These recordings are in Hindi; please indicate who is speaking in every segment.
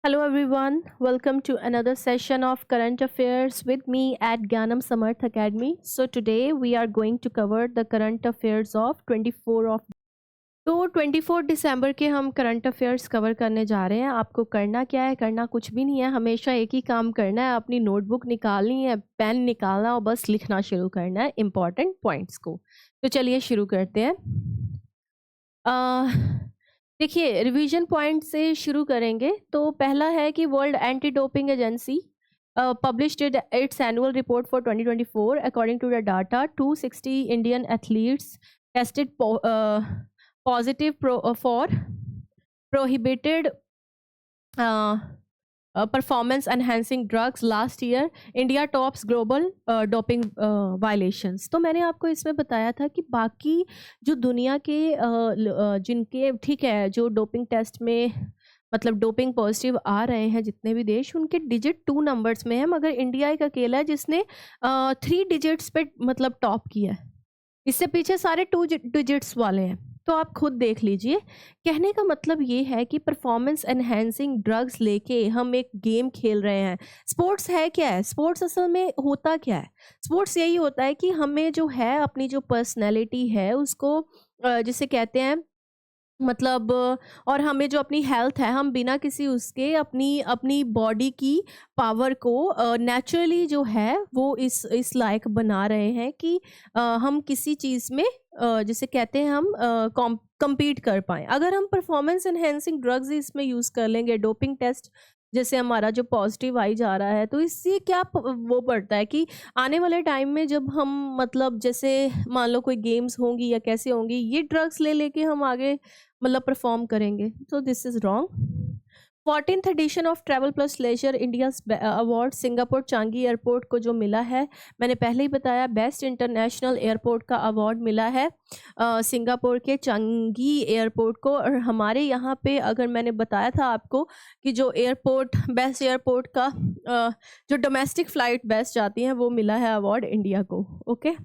Speaker 1: Hello everyone, welcome to another session of Current Affairs with me at Gyanam Samarth Academy. So today we are going to cover the current affairs of 24 of तो 24 दिसंबर के हम करंट अफेयर्स कवर करने जा रहे हैं। आपको करना क्या है? करना कुछ भी नहीं है, हमेशा एक ही काम करना है, अपनी नोटबुक निकालनी है, पेन निकालना और बस लिखना शुरू करना है इम्पॉर्टेंट पॉइंट्स को। तो चलिए शुरू करते हैं। देखिए रिवीजन पॉइंट से शुरू करेंगे। तो पहला है कि world anti doping agency published its annual report for 2024. According to the data, 260 Indian athletes tested positive for prohibited uh, performance enhancing drugs last year. India tops global doping violations. तो मैंने आपको इसमें बताया था कि बाकी जो दुनिया के जिनके ठीक है जो डोपिंग टेस्ट में मतलब डोपिंग पॉजिटिव आ रहे हैं जितने भी देश उनके डिजिट 2 नंबर्स में है, मगर इंडिया एक अकेला है जिसने 3 डिजिट्स पे मतलब टॉप किया है। इससे पीछे सारे 2 डिजिट्स वाले हैं। तो आप खुद देख लीजिए। कहने का मतलब ये है कि परफॉर्मेंस एनहेंसिंग ड्रग्स लेके हम एक गेम खेल रहे हैं। स्पोर्ट्स है क्या है? स्पोर्ट्स असल में होता क्या है? स्पोर्ट्स यही होता है कि हमें जो है अपनी जो पर्सनैलिटी है उसको जिसे कहते हैं मतलब और हमें जो अपनी हेल्थ है हम बिना किसी उसके अपनी अपनी बॉडी की पावर को नेचुरली जो है वो इस लायक बना रहे हैं कि हम किसी चीज़ में जिसे कहते हैं हम compete कर पाएँ। अगर हम परफॉर्मेंस एनहेंसिंग ड्रग्स ही इसमें यूज़ कर लेंगे, डोपिंग टेस्ट जैसे हमारा जो पॉजिटिव आई जा रहा है, तो इससे क्या वो पड़ता है कि आने वाले टाइम में जब हम मतलब जैसे मान लो कोई गेम्स होंगी या कैसे होंगी, ये ड्रग्स ले लेके हम आगे मतलब परफॉर्म करेंगे। तो this is wrong. 14th edition of travel plus leisure India's award Singapore Changi airport को जो मिला है, मैंने पहले ही बताया बेस्ट इंटरनेशनल एयरपोर्ट का अवार्ड मिला है सिंगापुर के चांगी एयरपोर्ट को। और हमारे यहाँ पे अगर मैंने बताया था आपको कि जो एयरपोर्ट बेस्ट एयरपोर्ट का जो डोमेस्टिक फ्लाइट बेस्ट जाती हैं वो मिला है अवार्ड इंडिया को। Okay.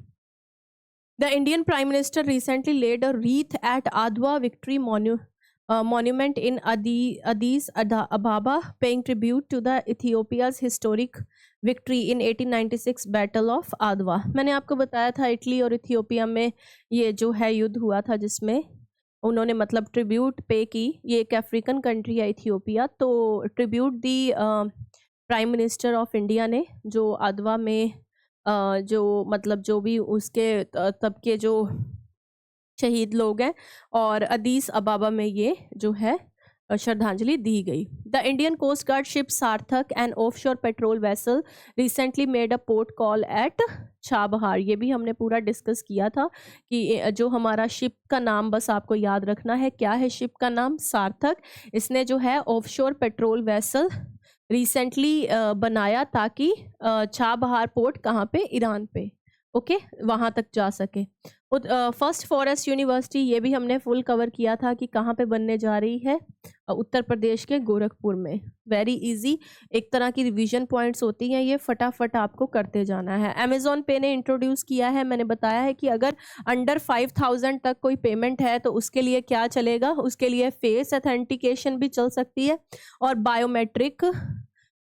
Speaker 1: The Indian Prime Minister recently laid a wreath at Adwa Victory Monument in Addis Ababa, paying tribute to the Ethiopia's historic victory in 1896 Battle of Adwa. मैंने आपको बताया था इटली और इथियोपिया में ये जो है युद्ध हुआ था जिसमें उन्होंने मतलब ट्रिब्यूट पे की। ये एक अफ्रीकन कंट्री है इथियोपिया। तो tribute the prime minister of India ने जो आदवा में जो मतलब जो भी उसके तब के जो शहीद लोग हैं और अदीस अबाबा में ये जो है श्रद्धांजलि दी गई। The Indian coast guard ship Sarthak and offshore patrol vessel recently made a port call at Chabahar. ये भी हमने पूरा डिस्कस किया था कि जो हमारा शिप का नाम बस आपको याद रखना है। क्या है शिप का नाम? सार्थक। इसने जो है ऑफशोर पेट्रोल वेसल रिसेंटली बनाया ताकि छाबहार पोर्ट कहाँ पे? ईरान पे। ओके वहाँ तक जा सके। फर्स्ट फॉरेस्ट यूनिवर्सिटी ये भी हमने फुल कवर किया था कि कहाँ पे बनने जा रही है, उत्तर प्रदेश के गोरखपुर में। वेरी इजी, एक तरह की रिवीजन पॉइंट्स होती हैं, ये फटाफट आपको करते जाना है। अमेजोन पे ने इंट्रोड्यूस किया है, मैंने बताया है कि अगर अंडर 5000 तक कोई पेमेंट है तो उसके लिए क्या चलेगा, उसके लिए फेस अथेंटिकेशन भी चल सकती है और बायोमेट्रिक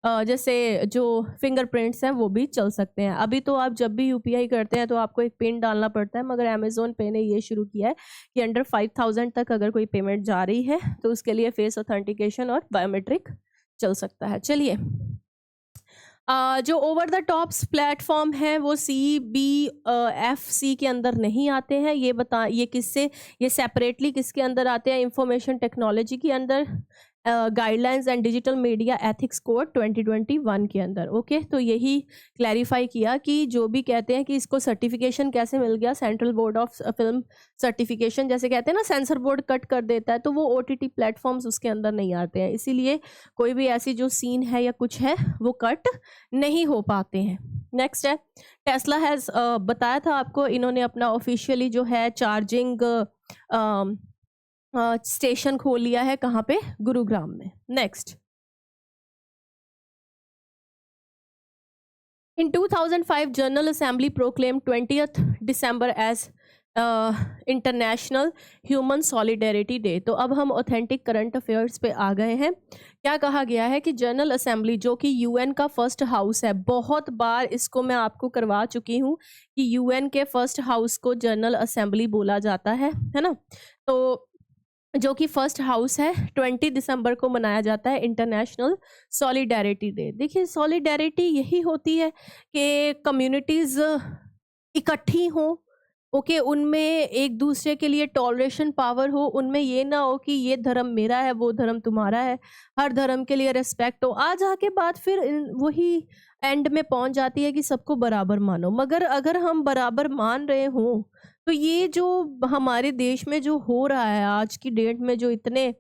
Speaker 1: जैसे जो फिंगरप्रिंट्स हैं वो भी चल सकते हैं। अभी तो आप जब भी यूपीआई करते हैं तो आपको एक पिन डालना पड़ता है, मगर अमेजोन पे ने ये शुरू किया है कि अंडर 5000 तक अगर कोई पेमेंट जा रही है तो उसके लिए फेस ऑथेंटिकेशन और बायोमेट्रिक चल सकता है। चलिए जो ओवर द टॉप्स प्लेटफॉर्म है वो CBFC के अंदर नहीं आते हैं। ये किससे, ये सेपरेटली किसके अंदर आते हैं? इंफॉर्मेशन टेक्नोलॉजी के अंदर, guidelines and digital media ethics code 2021 के अंदर। ओके तो यही क्लैरिफाई किया कि जो भी कहते हैं कि इसको सर्टिफिकेशन कैसे मिल गया, central board of film certification जैसे कहते हैं ना, सेंसर बोर्ड कट कर देता है, तो वो OTT प्लेटफॉर्म्स उसके अंदर नहीं आते हैं, इसीलिए कोई भी ऐसी जो सीन है या कुछ है वो कट नहीं हो पाते हैं। नेक्स्ट है टेस्ला हैज़ बताया था आपको, इन्होंने अपना ऑफिशियली जो है चार्जिंग स्टेशन खोल लिया है। कहाँ पे? गुरुग्राम में। Next, in 2005 General Assembly proclaimed 20th December as international human solidarity day. तो अब हम ऑथेंटिक करंट अफेयर्स पे आ गए हैं। क्या कहा गया है कि जनरल असेंबली जो कि यूएन का फर्स्ट हाउस है, बहुत बार इसको मैं आपको करवा चुकी हूँ कि यूएन के फर्स्ट हाउस को जनरल असेंबली बोला जाता है ना। तो जो कि फर्स्ट हाउस है, 20 दिसंबर को मनाया जाता है इंटरनेशनल सॉलिडेरिटी डे। देखिए सॉलिडेरिटी यही होती है कि कम्युनिटीज़ इकट्ठी हों, ओके, उनमें एक दूसरे के लिए टॉलरेशन पावर हो, उनमें ये ना हो कि ये धर्म मेरा है वो धर्म तुम्हारा है, हर धर्म के लिए रिस्पेक्ट हो। आ जाके बात फिर वही एंड में पहुंच जाती है कि सबको बराबर मानो। मगर अगर हम बराबर मान रहे हों तो ये जो हमारे देश में जो हो रहा है आज की डेट में, जो इतने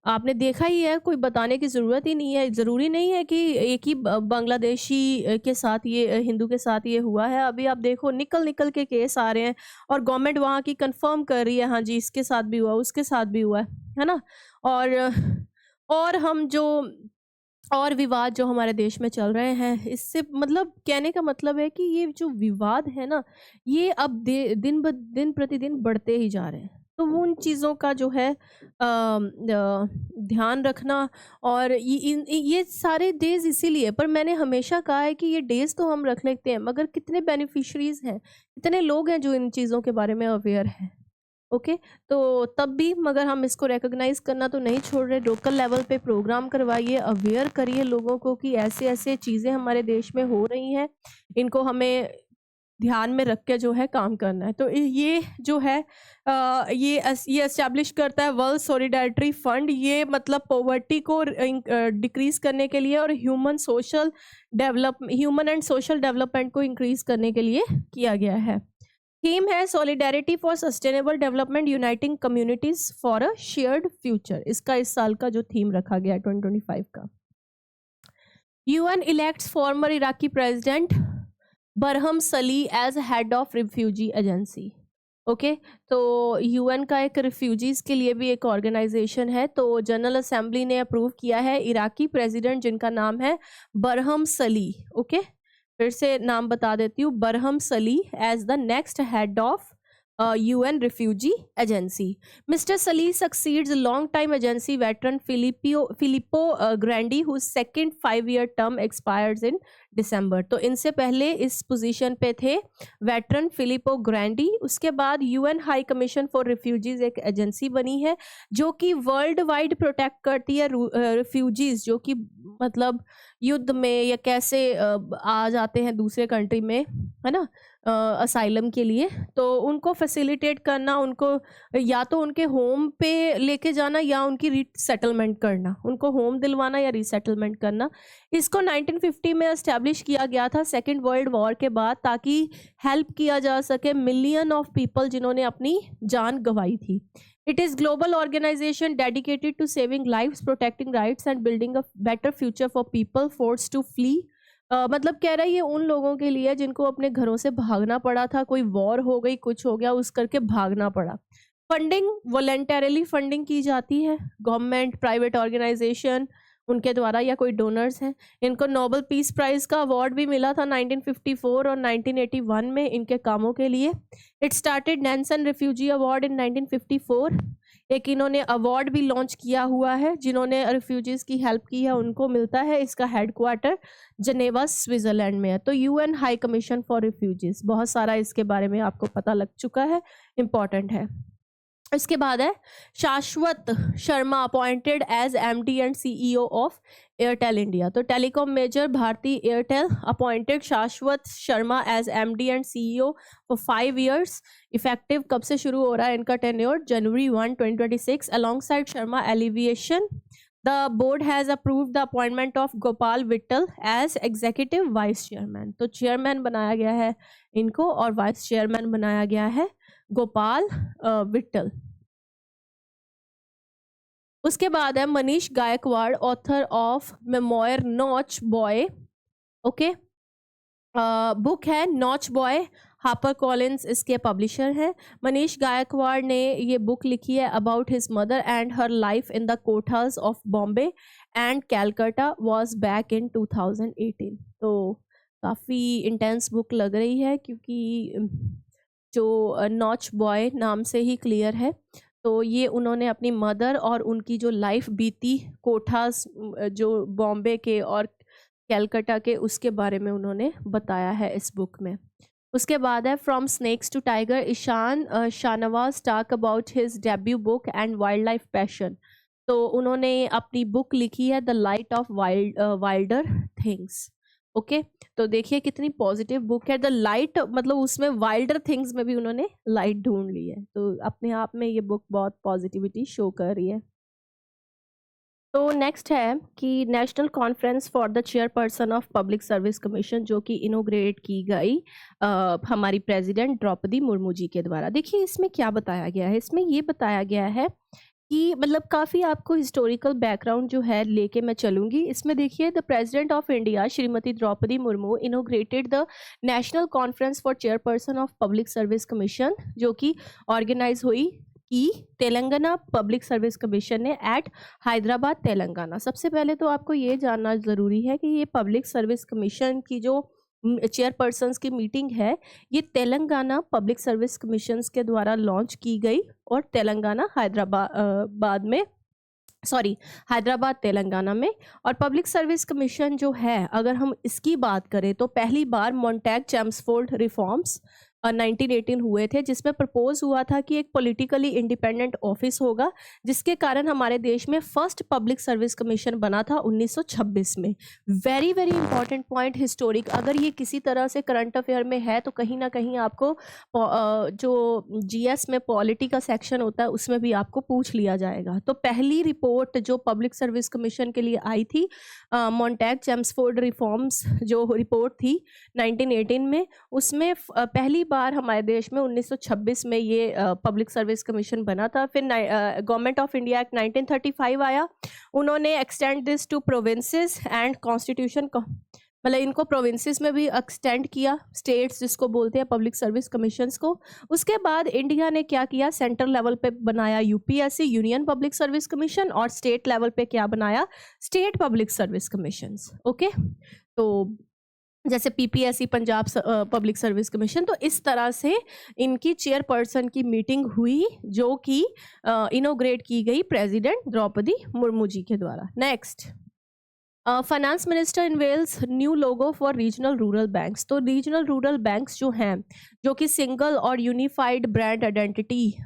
Speaker 1: आपने देखा ही है, कोई बताने की ज़रूरत ही नहीं है। ज़रूरी नहीं है कि एक ही बांग्लादेशी के साथ ये हिंदू के साथ ये हुआ है। अभी आप देखो निकल निकल के केस आ रहे हैं और गवर्नमेंट वहाँ की कंफर्म कर रही है, हाँ जी इसके साथ भी हुआ, उसके साथ भी हुआ है ना। और हम जो और विवाद जो हमारे देश में चल रहे हैं, इससे मतलब कहने का मतलब है कि ये जो विवाद है ना, ये अब दिन प्रतिदिन बढ़ते ही जा रहे हैं। तो वो उन चीज़ों का जो है ध्यान रखना। और ये सारे डेज इसीलिए, पर मैंने हमेशा कहा है कि ये डेज तो हम रख लेते हैं, मगर कितने बेनिफिशरीज हैं, कितने लोग हैं जो इन चीज़ों के बारे में अवेयर हैं। ओके, तो तब भी मगर हम इसको रिकॉग्नाइज करना तो नहीं छोड़ रहे। लोकल लेवल पे प्रोग्राम करवाइए, अवेयर करिए लोगों को कि ऐसे ऐसे चीज़ें हमारे देश में हो रही हैं, इनको हमें ध्यान में रख के जो है काम करना है। तो ये जो है ये एस्टैब्लिश करता है वर्ल्ड सॉलिडेरिटी फंड। ये मतलब पॉवर्टी को डिक्रीज करने के लिए और ह्यूमन एंड सोशल डेवलपमेंट को इंक्रीज करने के लिए किया गया है। थीम है solidarity for sustainable development uniting communities for a shared future. इसका इस साल का जो थीम रखा गया है 2025 का। UN elects former Iraqi president Barham Salih as head of refugee agency. Okay, तो यूएन का एक रिफ्यूजीज के लिए भी एक ऑर्गेनाइजेशन है। तो जनरल असेंबली ने अप्रूव किया है इराकी प्रेसिडेंट जिनका नाम है बरहम सली। ओके, फिर से नाम बता देती हूँ, Barham Salih as the next head of UN refugee agency. Mr. Salih succeeds long-time agency veteran Filippo Grandi, whose second 5-year term expires in December. तो इनसे पहले इस पोजीशन पे थे वेटरन फिलिपो ग्रैंडी। उसके बाद UN high commission for refugees एक एजेंसी बनी है जो कि वर्ल्ड वाइड प्रोटेक्ट करती है रिफ्यूजीज जो कि मतलब युद्ध में या कैसे आ जाते हैं दूसरे कंट्री में, है ना, असाइलम के लिए। तो उनको फैसिलिटेट करना, उनको या तो उनके होम पे लेके जाना या उनकी रीसेटलमेंट करना, उनको होम दिलवाना या रीसेटलमेंट करना। इसको 1950 में एस्टैब्लिश किया गया था सेकेंड वर्ल्ड वॉर के बाद, ताकि हेल्प किया जा सके मिलियन ऑफ पीपल जिन्होंने अपनी जान गंवाई थी। It is global organisation dedicated to saving lives, protecting rights and building a better future for people forced to flee. मतलब कह रहा है ये उन लोगों के लिए जिनको अपने घरों से भागना पड़ा था, कोई वॉर हो गई, कुछ हो गया, उस करके भागना पड़ा। फंडिंग वॉलंटरली फंडिंग की जाती है, गवर्नमेंट, प्राइवेट ऑर्गेनाइजेशन उनके द्वारा या कोई डोनर्स हैं। इनको नोबेल पीस प्राइज का अवार्ड भी मिला था 1954 और 1981 में इनके कामों के लिए। It started Nansen refugee award in 1954। एक इन्होंने अवार्ड भी लॉन्च किया हुआ है, जिन्होंने रिफ्यूजीज की हेल्प की है उनको मिलता है। इसका हेडक्वार्टर जनेवा स्विट्जरलैंड में है। तो UN high commission for refugees, बहुत सारा इसके बारे में आपको पता लग चुका है, इम्पॉर्टेंट है। इसके बाद है Shashwat Sharma appointed as MD and CEO of Airtel India. तो telecom major Bharti Airtel appointed Shashwat Sharma as MD and CEO for 5 years। Effective कब से शुरू हो रहा है इनका tenure? January 1, 2026। Alongside Sharma Alleviation, the board has approved the appointment of Gopal Vittal as executive vice chairman। तो चेयरमैन बनाया गया है इनको और वाइस चेयरमैन बनाया गया है गोपाल विट्टल। उसके बाद है Manish Gaikwad, author of memoir notch boy. Okay, book है नॉच बॉय, हापर कॉलिंस इसके पब्लिशर हैं। मनीष गायकवाड़ ने ये बुक लिखी है about his mother and her life in the kothas of Bombay and Calcutta was back in 2018। तो काफ़ी इंटेंस बुक लग रही है, क्योंकि जो नॉच बॉय नाम से ही क्लियर है। तो ये उन्होंने अपनी मदर और उनकी जो लाइफ बीती कोठास जो बॉम्बे के और कैलकाटा के, उसके बारे में उन्होंने बताया है इस बुक में। उसके बाद है from snakes to tiger, Ishan Shahnawaz talk about his debut book and wildlife passion. तो उन्होंने अपनी बुक लिखी है the light of wilder things. Okay, तो देखिए कितनी पॉजिटिव बुक है। द लाइट मतलब उसमें वाइल्डर थिंग्स में भी उन्होंने लाइट ढूंढ ली है, तो अपने आप में ये बुक बहुत पॉजिटिविटी शो कर रही है। तो नेक्स्ट है कि national conference for the chairperson of public service commission, जो कि इनोग्रेट की गई हमारी प्रेसिडेंट द्रौपदी मुर्मू जी के द्वारा। देखिए इसमें क्या बताया गया है, इसमें ये बताया गया है कि मतलब काफ़ी आपको हिस्टोरिकल बैकग्राउंड जो है लेके मैं चलूँगी। इसमें देखिए the president of India Shrimati Draupadi Murmu inaugurated the national conference for chairperson of public service commission, जो कि ऑर्गेनाइज हुई कि तेलंगाना पब्लिक सर्विस कमीशन ने एट हैदराबाद तेलंगाना। सबसे पहले तो आपको ये जानना ज़रूरी है कि ये पब्लिक सर्विस कमीशन की जो चेयरपर्सन्स की मीटिंग है, ये तेलंगाना पब्लिक सर्विस कमीशंस के द्वारा लॉन्च की गई और तेलंगाना हैदराबाद में हैदराबाद तेलंगाना में। और पब्लिक सर्विस कमीशन जो है, अगर हम इसकी बात करें तो पहली बार मॉन्टैग चैम्सफोर्ड रिफॉर्म्स 1918 हुए थे, जिसमें प्रपोज हुआ था कि एक पॉलिटिकली इंडिपेंडेंट ऑफिस होगा, जिसके कारण हमारे देश में फर्स्ट पब्लिक सर्विस कमीशन बना था 1926 में। Very very important point historic, अगर ये किसी तरह से करंट अफेयर में है तो कहीं ना कहीं आपको जो जीएस में पॉलिटी का सेक्शन होता है उसमें भी आपको पूछ लिया जाएगा। तो पहली रिपोर्ट जो पब्लिक सर्विस कमीशन के लिए आई थी, मॉन्टैग चैम्सफोर्ड रिफॉर्म्स जो रिपोर्ट थी 1918 में, उसमें पहली बार हमारे देश में 1926 में ये पब्लिक सर्विस कमीशन बना था। फिर गवर्नमेंट ऑफ इंडिया एक्ट 1935 आया, उन्होंने extend this to provinces and constitution, मतलब इनको प्रोविंसेस में भी एक्सटेंड किया, स्टेट्स जिसको बोलते हैं पब्लिक सर्विस कमीशंस को। उसके बाद इंडिया ने क्या किया, सेंट्रल लेवल पे बनाया UPSC union public service commission, और स्टेट लेवल पे क्या बनाया, state public service commissions. Okay, तो जैसे PPSC Punjab public service commission. तो इस तरह से इनकी चेयरपर्सन की मीटिंग हुई, जो कि इनोग्रेट की गई प्रेसिडेंट द्रौपदी मुर्मू जी के द्वारा। Next, finance minister unveils new logo for regional rural banks. तो रीजनल रूरल बैंक्स जो हैं, जो कि सिंगल और यूनिफाइड ब्रांड आइडेंटिटी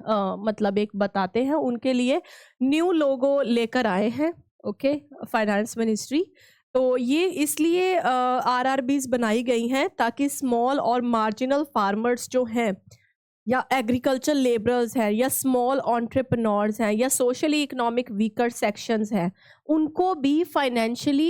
Speaker 1: मतलब एक बताते हैं, उनके लिए न्यू लोगो लेकर आए हैं। Okay, finance ministry. तो ये इसलिए आरआरबीज बनाई गई हैं ताकि स्मॉल और मार्जिनल फार्मर्स जो हैं, या एग्रीकल्चर लेबरर्स हैं, या स्मॉल एंटरप्रेन्योर्स हैं, या सोशली इकोनॉमिक वीकर सेक्शंस हैं, उनको भी फाइनेंशियली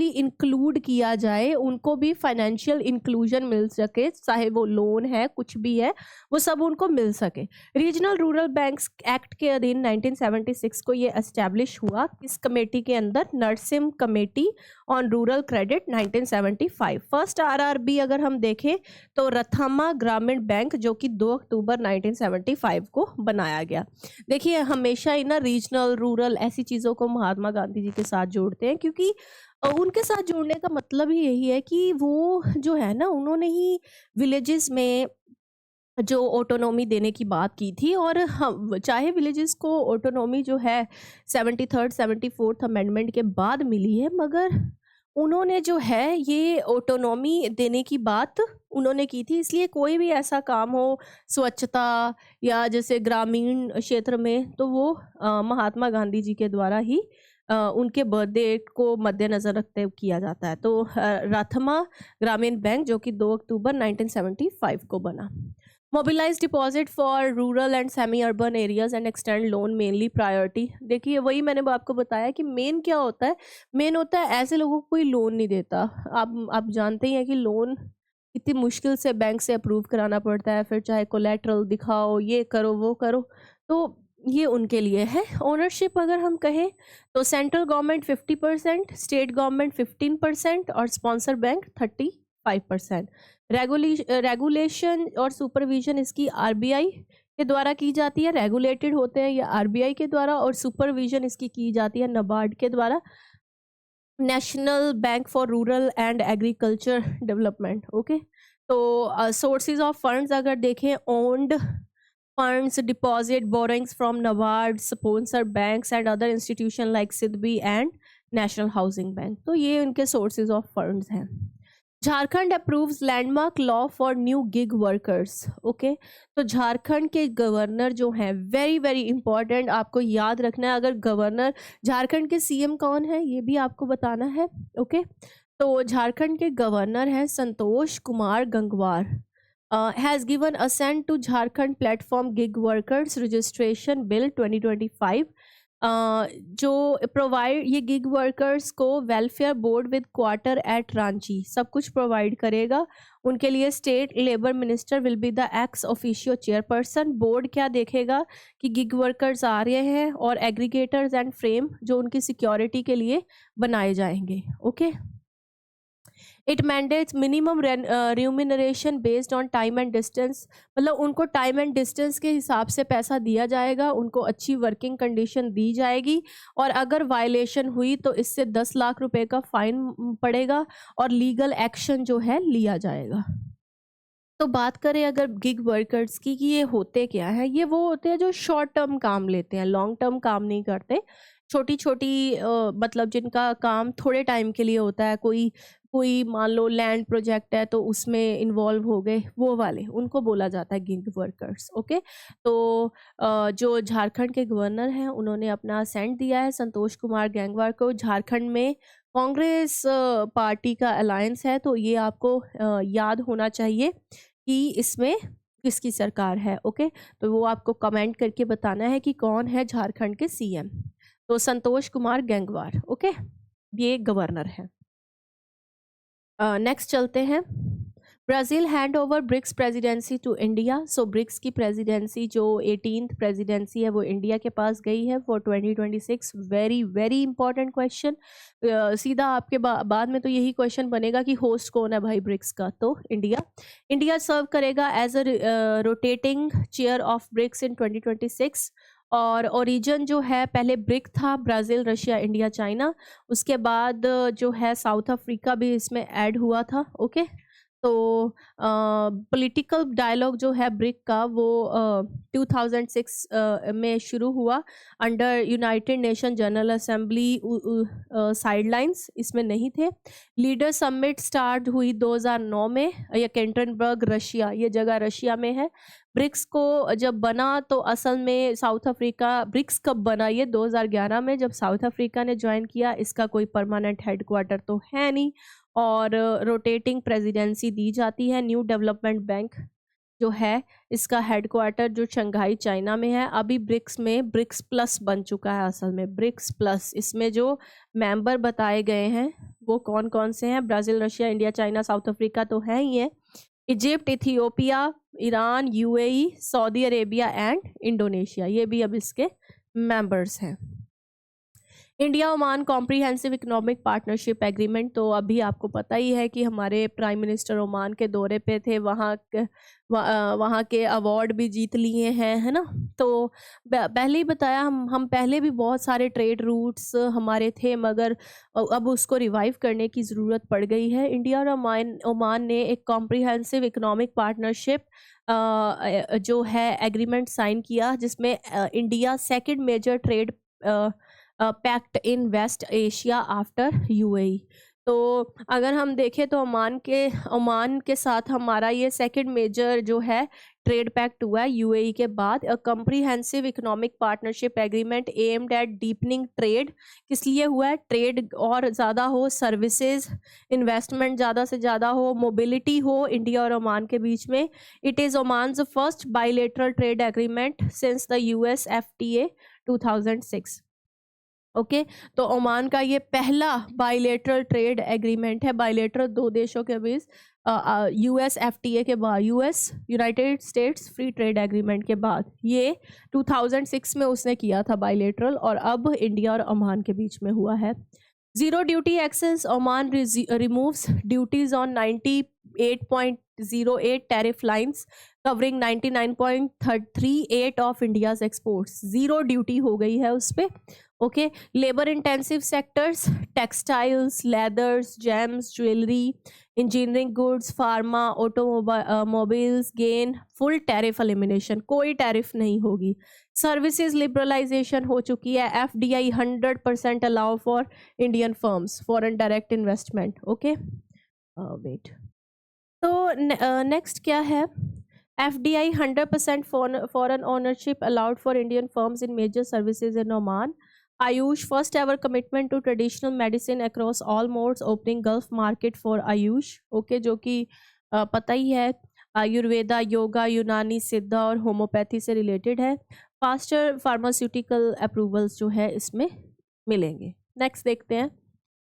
Speaker 1: इंक्लूड किया जाए, उनको भी फाइनेंशियल इंक्लूजन मिल सके, चाहे वो लोन है कुछ भी है वो सब उनको मिल सके। रीजनल रूरल बैंक्स एक्ट के अधीन 1976 को ये एस्टैब्लिश हुआ। इस कमेटी के अंदर Narasimha committee on rural credit 1975। First RRB अगर हम देखें तो रथामा ग्रामीण बैंक, जो कि 2 अक्टूबर 1975 को बनाया गया। देखिए हमेशा ही ना रीजनल रूरल ऐसी चीज़ों को महात्मा गांधी जी के साथ जोड़ते हैं, क्योंकि उनके साथ जोड़ने का मतलब ही यही है कि वो जो है ना, उन्होंने ही विलेजेस में जो ऑटोनॉमी देने की बात की थी। और हम चाहे विलेजेस को ऑटोनॉमी जो है 73rd 74th अमेंडमेंट के बाद मिली है, मगर उन्होंने जो है ये ऑटोनॉमी देने की बात उन्होंने की थी। इसलिए कोई भी ऐसा काम हो, स्वच्छता या जैसे ग्रामीण क्षेत्र में, तो वो महात्मा गांधी जी के द्वारा ही उनके बर्थडे को मद्देनज़र रखते हुए किया जाता है। तो रथमा ग्रामीण बैंक, जो कि 2 अक्टूबर 1975 को बना। Mobilise deposit for rural and semi urban areas and extend loan mainly priority. देखिए वही मैंने आपको बताया कि मेन क्या होता है, मेन होता है ऐसे लोगों को कोई लोन नहीं देता। आप जानते ही हैं कि लोन इतनी मुश्किल से बैंक से अप्रूव कराना पड़ता है, फिर चाहे कोलेट्रल दिखाओ, ये करो वो करो, तो ये उनके लिए है। ओनरशिप अगर हम कहें तो सेंट्रल गवर्नमेंट 50%, स्टेट गवर्नमेंट 15% और स्पॉन्सर बैंक 35%। रेगुलेशन और सुपरविजन इसकी आरबीआई के द्वारा की जाती है, रेगुलेटेड होते हैं या आरबीआई के द्वारा, और सुपरविजन इसकी की जाती है नाबार्ड के द्वारा, national bank for rural and agriculture development. Okay, तो सोर्सेज ऑफ फंड्स अगर देखें, owned funds, deposit, borrowings from NABARD, sponsor banks and other institution like SIDBI and national housing bank. तो ये उनके सोर्सेज ऑफ फंड्स हैं। Jharkhand approves landmark law for new gig workers. Okay, तो झारखंड के गवर्नर जो हैं, वेरी वेरी इंपॉर्टेंट, आपको याद रखना है। अगर गवर्नर, झारखंड के सीएम कौन है ये भी आपको बताना है। ओके, तो झारखंड के गवर्नर हैं Santosh Kumar Gangwar. Has given assent to Jharkhand platform gig workers registration bill 2025, जो प्रोवाइड, ये गिग वर्कर्स को welfare board with quarter at Ranchi सब कुछ प्रोवाइड करेगा। उनके लिए state labour minister will be the ex officio chairperson. Board क्या देखेगा कि गिग वर्कर्स आ रहे हैं और एग्रीगेटर्स एंड फ्रेम जो उनकी सिक्योरिटी के लिए बनाए जाएंगे। Okay, it mandates minimum remuneration based on time and distance, मतलब उनको टाइम एंड डिस्टेंस के हिसाब से पैसा दिया जाएगा, उनको अच्छी वर्किंग कंडीशन दी जाएगी, और अगर वायलेशन हुई तो इससे 10 लाख रुपए का फाइन पड़ेगा और लीगल एक्शन जो है लिया जाएगा। तो बात करें अगर गिग वर्कर्स की कि ये होते क्या है, ये वो होते हैं जो शॉर्ट टर्म काम लेते हैं, लॉन्ग टर्म काम नहीं करते। छोटी छोटी मतलब जिनका काम थोड़े टाइम के लिए होता है, कोई कोई मान लो लैंड प्रोजेक्ट है तो उसमें इन्वॉल्व हो गए, वो वाले उनको बोला जाता है गिग वर्कर्स। ओके, तो जो झारखंड के गवर्नर हैं उन्होंने अपना असेंट दिया है संतोष कुमार गंगवार को। झारखंड में कांग्रेस पार्टी का अलायंस है, तो ये आपको याद होना चाहिए कि इसमें किसकी सरकार है। ओके, तो वो आपको कमेंट करके बताना है कि कौन है झारखंड के सीएम। तो संतोष कुमार गंगवार। ओके, ये गवर्नर है। नेक्स्ट चलते हैं। Brazil hand over BRICS presidency to India. So BRICS की प्रेसिडेंसी जो 18th प्रेसिडेंसी है वो इंडिया के पास गई है for 2026। Very very important question. सीधा आपके बाद में तो यही क्वेश्चन बनेगा कि होस्ट कौन है भाई ब्रिक्स का, तो इंडिया। इंडिया सर्व करेगा as a rotating chair of BRICS in 2026। और ओरिजिन जो है, पहले ब्रिक था ब्राज़ील, रशिया, इंडिया, चाइना, उसके बाद जो है साउथ अफ्रीका भी इसमें ऐड हुआ था। ओके, तो पॉलिटिकल डायलॉग जो है ब्रिक का वो 2006 में शुरू हुआ under United nation general assembly sidelines, इसमें नहीं थे। लीडर समिट स्टार्ट हुई 2009 में, ये केंटनबर्ग रशिया, ये जगह रशिया में है। ब्रिक्स को जब बना तो असल में साउथ अफ्रीका, ब्रिक्स कब बना, ये 2011 में जब साउथ अफ्रीका ने ज्वाइन किया। इसका कोई परमानेंट हेडक्वार्टर तो है नहीं, और रोटेटिंग प्रेसिडेंसी दी जाती है। न्यू डेवलपमेंट बैंक जो है इसका हेडक्वार्टर जो शंघाई चाइना में है। अभी ब्रिक्स में ब्रिक्स प्लस बन चुका है, असल में ब्रिक्स प्लस। इसमें जो मेंबर बताए गए हैं वो कौन कौन से हैं? Brazil, Russia, India, China, south Africa तो है ही है। Egypt, Ethiopia, Iran, UAE, Saudi Arabia and Indonesia, ये भी अब इसके मेंबर्स हैं। India Oman comprehensive economic partnership agreement, तो अभी आपको पता ही है कि हमारे प्राइम मिनिस्टर ओमान के दौरे पे थे, वहाँ के अवार्ड भी जीत लिए हैं, है ना। तो पहले ही बताया, हम पहले भी बहुत सारे ट्रेड रूट्स हमारे थे, मगर अब उसको रिवाइव करने की ज़रूरत पड़ गई है। इंडिया और ओमान ने एक कॉम्प्रिहेंसिव इकोनॉमिक पार्टनरशिप जो है एग्रीमेंट साइन किया, जिसमें India second major trade pact in west Asia after UAE. तो अगर हम देखें तो ओमान के साथ हमारा ये सेकंड मेजर जो है ट्रेड पैक्ट हुआ है यूएई के बाद। A comprehensive economic partnership agreement aimed at deepening trade, किस लिए हुआ है? ट्रेड और ज़्यादा हो, सर्विसेज इन्वेस्टमेंट ज़्यादा से ज़्यादा हो, मोबिलिटी हो इंडिया और ओमान के बीच में। It is Oman's first bilateral trade agreement since the US FTA 2006। Okay, तो ओमान का ये पहला बायलैटरल ट्रेड एग्रीमेंट है, बायलैटरल दो देशों के बीच, US FTA के बाद, US United States free trade agreement के बाद ये 2006 में उसने किया था बायलैटरल, और अब इंडिया और ओमान के बीच में हुआ है। Zero duty access, Oman removes duties on 98 0.08 tariff lines covering 99.38 of India's exports. Zero duty हो गई है उस पे. Okay, labor intensive sectors, textiles, leathers, gems, jewelry, engineering goods, pharma, automobiles, gain full tariff elimination. कोई tariff नहीं होगी. Services liberalization हो चुकी है. FDI 100% allow for Indian firms, foreign direct investment. Okay, wait. तो next क्या है? FDI 100% foreign ownership allowed for Indian firms in major services in Oman. Ayush, first ever commitment to traditional medicine across all modes, opening Gulf market for Ayush. Okay, जो कि पता ही है आयुर्वेदा, योगा, यूनानी, सिद्धा और होम्योपैथी से रिलेटेड है. फास्टर फार्मास्यूटिकल अप्रूवल्स जो है इसमें मिलेंगे. नेक्स्ट देखते हैं.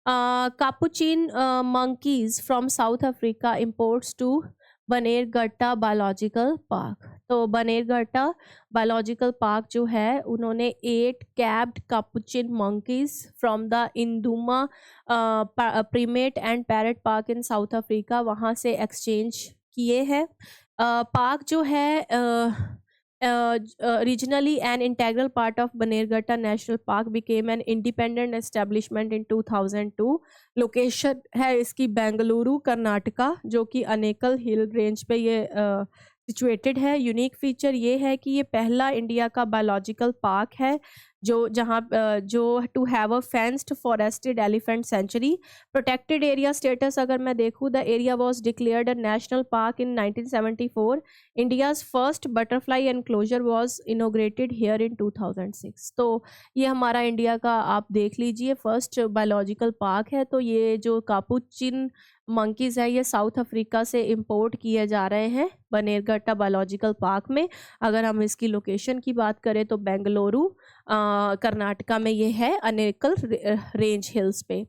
Speaker 1: Capuchin monkeys from South Africa imports to Bannerghatta biological park. तो बनेरघट्टा बायोलॉजिकल पार्क जो है उन्होंने 8 capped capuchin monkeys from the Induma primate and parrot park in South Africa वहाँ से एक्सचेंज किए हैं. पार्क जो है originally an integral part of Banerghatta National Park became an independent establishment in 2002. Location है इसकी बेंगलुरु कर्नाटका, जो कि अनेकल हिल रेंज पे ये सिचुएटेड है. यूनिक फीचर ये है कि ये पहला इंडिया का बायोलॉजिकल पार्क है जो to have a fenced forested elephant sanctuary. Protected area status अगर मैं देखूँ, the area was declared a national park in 1974. India's first butterfly enclosure was inaugurated here in 2006. तो ये हमारा इंडिया का आप देख लीजिए फर्स्ट बायोलॉजिकल पार्क है. तो ये जो कापुचिन मंकीज है ये साउथ अफ्रीका से इंपोर्ट किए जा रहे हैं बनेरघट्टा बायोलॉजिकल पार्क में. अगर हम इसकी लोकेशन की बात करें तो बेंगलुरु कर्नाटका में ये है, अनेकल रेंज हिल्स पे.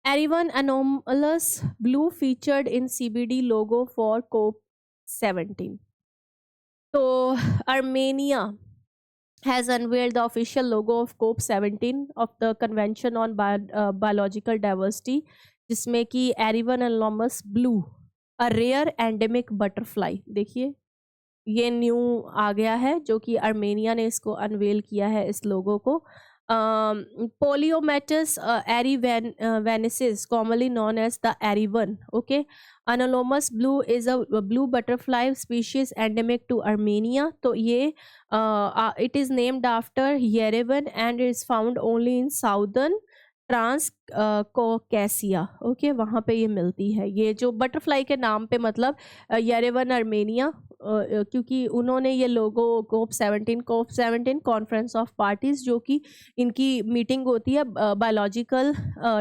Speaker 1: Yerevan anomalous blue featured in CBD logo for COP17. तो Armenia has unveiled the official logo of COP17 of the Convention on Biological Diversity, जिसमें कि Yerevan anomalous blue a rare endemic butterfly. देखिए ये न्यू आ गया है जो कि अर्मेनिया ने इसको अनवेल किया है इस लोगो को. Polyommatus erivanensis commonly known as the Yerevan. Okay, anomalous blue is a blue butterfly species endemic to Armenia. तो ये it is named after Yerevan and is found only in southern Transcaucasia. Okay, वहाँ पे ये मिलती है. ये जो बटरफ्लाई के नाम पे मतलब येरेवन अर्मेनिया, क्योंकि उन्होंने ये लोगो COP17 कॉन्फ्रेंस ऑफ पार्टीज जो कि इनकी मीटिंग होती है बायोलॉजिकल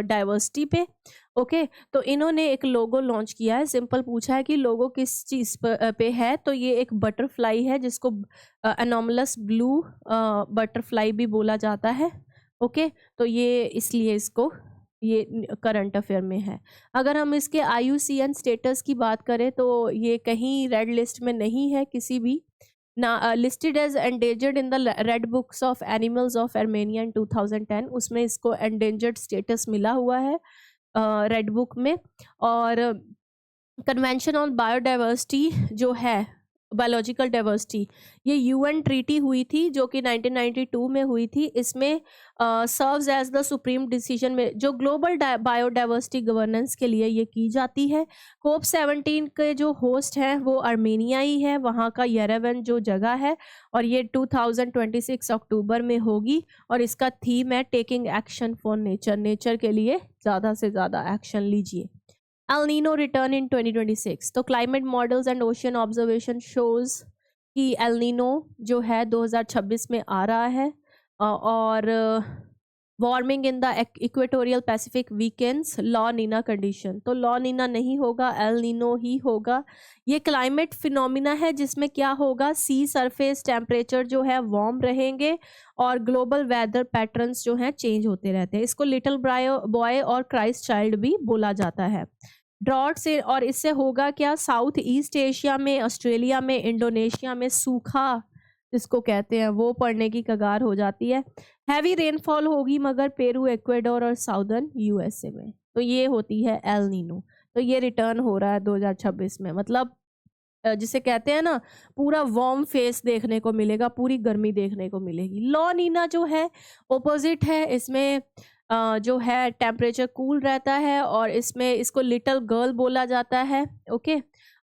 Speaker 1: डाइवर्सिटी पे. ओके, तो इन्होंने एक लोगो लॉन्च किया है. सिंपल पूछा है कि लोगो किस चीज़ पे है, तो ये एक बटरफ्लाई है जिसको अनोमलस ब्लू बटरफ्लाई भी बोला जाता है. ओके, तो ये इसलिए इसको ये करंट अफेयर में है. अगर हम इसके IUCN स्टेटस की बात करें तो ये कहीं रेड लिस्ट में नहीं है किसी भी ना. Listed as endangered in the red books of animals of Armenia in 2010. उसमें इसको एंडेंजर्ड स्टेटस मिला हुआ है रेड बुक में. और कन्वेंशन ऑन बायोडाइवर्सिटी जो है बायोलॉजिकल डाइवर्सिटी, ये UN ट्रीटी हुई थी जो कि 1992 में हुई थी. इसमें serves as the supreme decision में जो ग्लोबल बायोडाइवर्सिटी गवर्नेंस के लिए ये की जाती है. COP17 के जो होस्ट हैं वो अर्मेनिया ही है, वहाँ का येरेवन जो जगह है, और ये 2026 अक्टूबर में होगी. और इसका थीम है taking action for nature. Nature के लिए ज़्यादा से ज़्यादा एक्शन लीजिए. El Nino return in 2026. तो climate models and ocean observation shows कि एल नीनो जो है 2026 में आ रहा है. और warming in the equatorial Pacific weakens La Nina condition. तो लॉ नीना नहीं होगा, एल नीनो ही होगा. ये क्लाइमेट फिनोमिना है जिसमें क्या होगा, सी सरफेस टेम्परेचर जो है वार्म रहेंगे और ग्लोबल वेदर पैटर्न्स जो हैं चेंज होते रहते हैं. इसको लिटिल बॉय और क्राइस्ट चाइल्ड भी बोला जाता है. ड्रॉट से, और इससे होगा क्या, साउथ ईस्ट एशिया में, ऑस्ट्रेलिया में, इंडोनेशिया में सूखा जिसको कहते हैं वो पड़ने की कगार हो जाती है. हैवी रेनफॉल होगी मगर पेरू, इक्वेडोर और साउदर्न USA में. तो ये होती है एल नीनो. तो ये रिटर्न हो रहा है 2026 में. मतलब जिसे कहते हैं ना, पूरा वार्म फेस देखने को मिलेगा, पूरी गर्मी देखने को मिलेगी। ला नीना जो है ऑपोजिट है, इसमें जो है टेम्परेचर कूल रहता है और इसमें इसको लिटिल गर्ल बोला जाता है। ओके,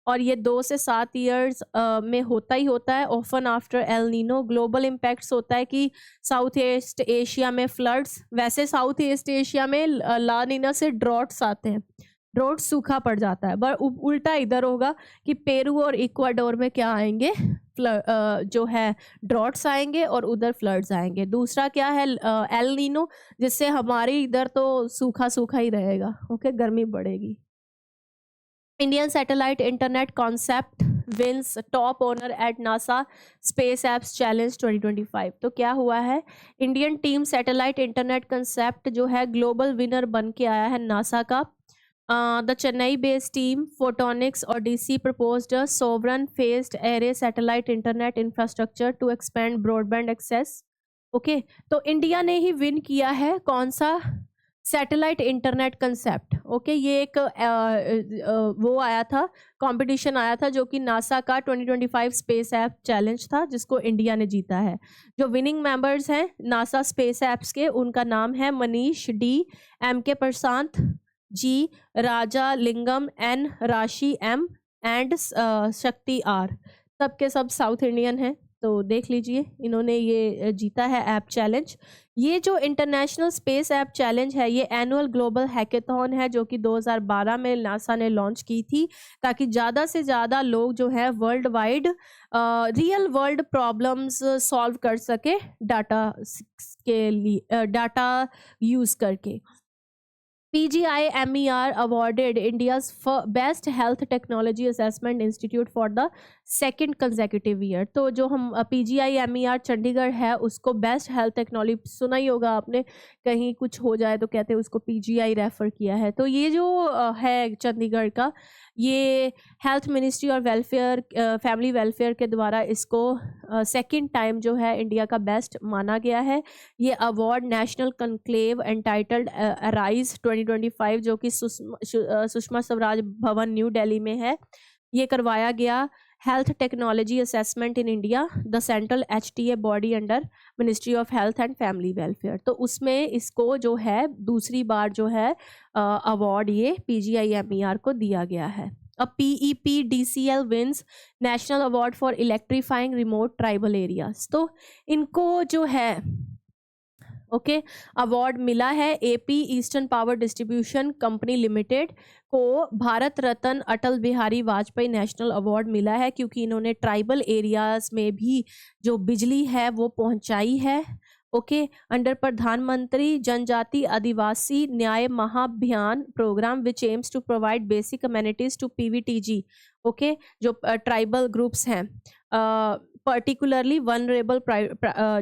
Speaker 1: और ये 2 से 7 इयर्स में होता ही होता है, often after El Nino. Global impacts होता है कि साउथ ईस्ट एशिया में फ्लड्स, वैसे साउथ ईस्ट एशिया में ला नीना से ड्रॉट्स आते हैं, ड्रॉट सूखा पड़ जाता है, पर उल्टा इधर होगा कि पेरू और इक्वाडोर में क्या आएंगे, जो है ड्रॉट्स आएंगे और उधर फ्लड्स आएंगे। दूसरा क्या है, एल नीनो, जिससे हमारे इधर तो सूखा सूखा ही रहेगा। ओके, गर्मी बढ़ेगी। Indian satellite internet concept wins top honour at NASA space apps challenge 2025। तो क्या हुआ है, Indian team satellite internet concept जो है ग्लोबल विनर बन के आया है नासा का। The Chennai-based team, Photonics Odyssey, proposed a sovereign phased array satellite internet infrastructure to expand broadband access. Okay, तो इंडिया ने ही विन किया है कौन सा, सैटेलाइट इंटरनेट कंसेप्ट। ओके, ये एक वो आया था, कंपटीशन आया था जो कि नासा का 2025 स्पेस ऐप चैलेंज था, जिसको इंडिया ने जीता है। जो विनिंग मेंबर्स हैं नासा स्पेस ऐप्स के, उनका नाम है मनीष डी, एम के प्रशांत जी, राजा लिंगम एन, राशि एम एंड शक्ति आर। सबके सब साउथ इंडियन हैं, तो देख लीजिए इन्होंने ये जीता है ऐप चैलेंज। ये जो इंटरनेशनल स्पेस ऐप चैलेंज है, ये एनुअल ग्लोबल हैकेथॉन है जो कि 2012 में नासा ने लॉन्च की थी, ताकि ज़्यादा से ज़्यादा लोग जो है world wide real world problems solve कर सके डाटा के लिए, डाटा यूज़ करके। PGI-MER awarded India's Best Health Technology Assessment Institute for the second consecutive year. तो जो हम PGI-MER चंडीगढ़ है, उसको बेस्ट हेल्थ टेक्नोलॉजी, सुना ही होगा आपने, कहीं कुछ हो जाए तो कहते हैं उसको PGI रेफर किया है। तो ये जो है चंडीगढ़ का, ये हेल्थ मिनिस्ट्री और वेलफेयर, फैमिली वेलफेयर के द्वारा इसको सेकंड टाइम जो है इंडिया का बेस्ट माना गया है। ये award national conclave entitled arise 2025, जो कि सुषमा स्वराज भवन न्यू दिल्ली में है, ये करवाया गया। Health technology assessment in India, the central HTA body under ministry of health and family welfare. तो उसमें इसको जो है दूसरी बार जो है अवार्ड ये PGI-MER को दिया गया है। अब PEPDCL wins national award for electrifying remote tribal areas. तो इनको जो है ओके अवार्ड मिला है। AP eastern power distribution company limited को भारत रत्न अटल बिहारी वाजपेयी नेशनल अवार्ड मिला है, क्योंकि इन्होंने ट्राइबल एरियाज में भी जो बिजली है वो पहुंचाई है। ओके, अंडर प्रधानमंत्री जनजाति Adivasi Nyaya Mahaabhiyan programme which aims to provide basic amenities to PVTG। Okay, जो ट्राइबल ग्रुप्स हैं, पर्टिकुलरली वनरेबल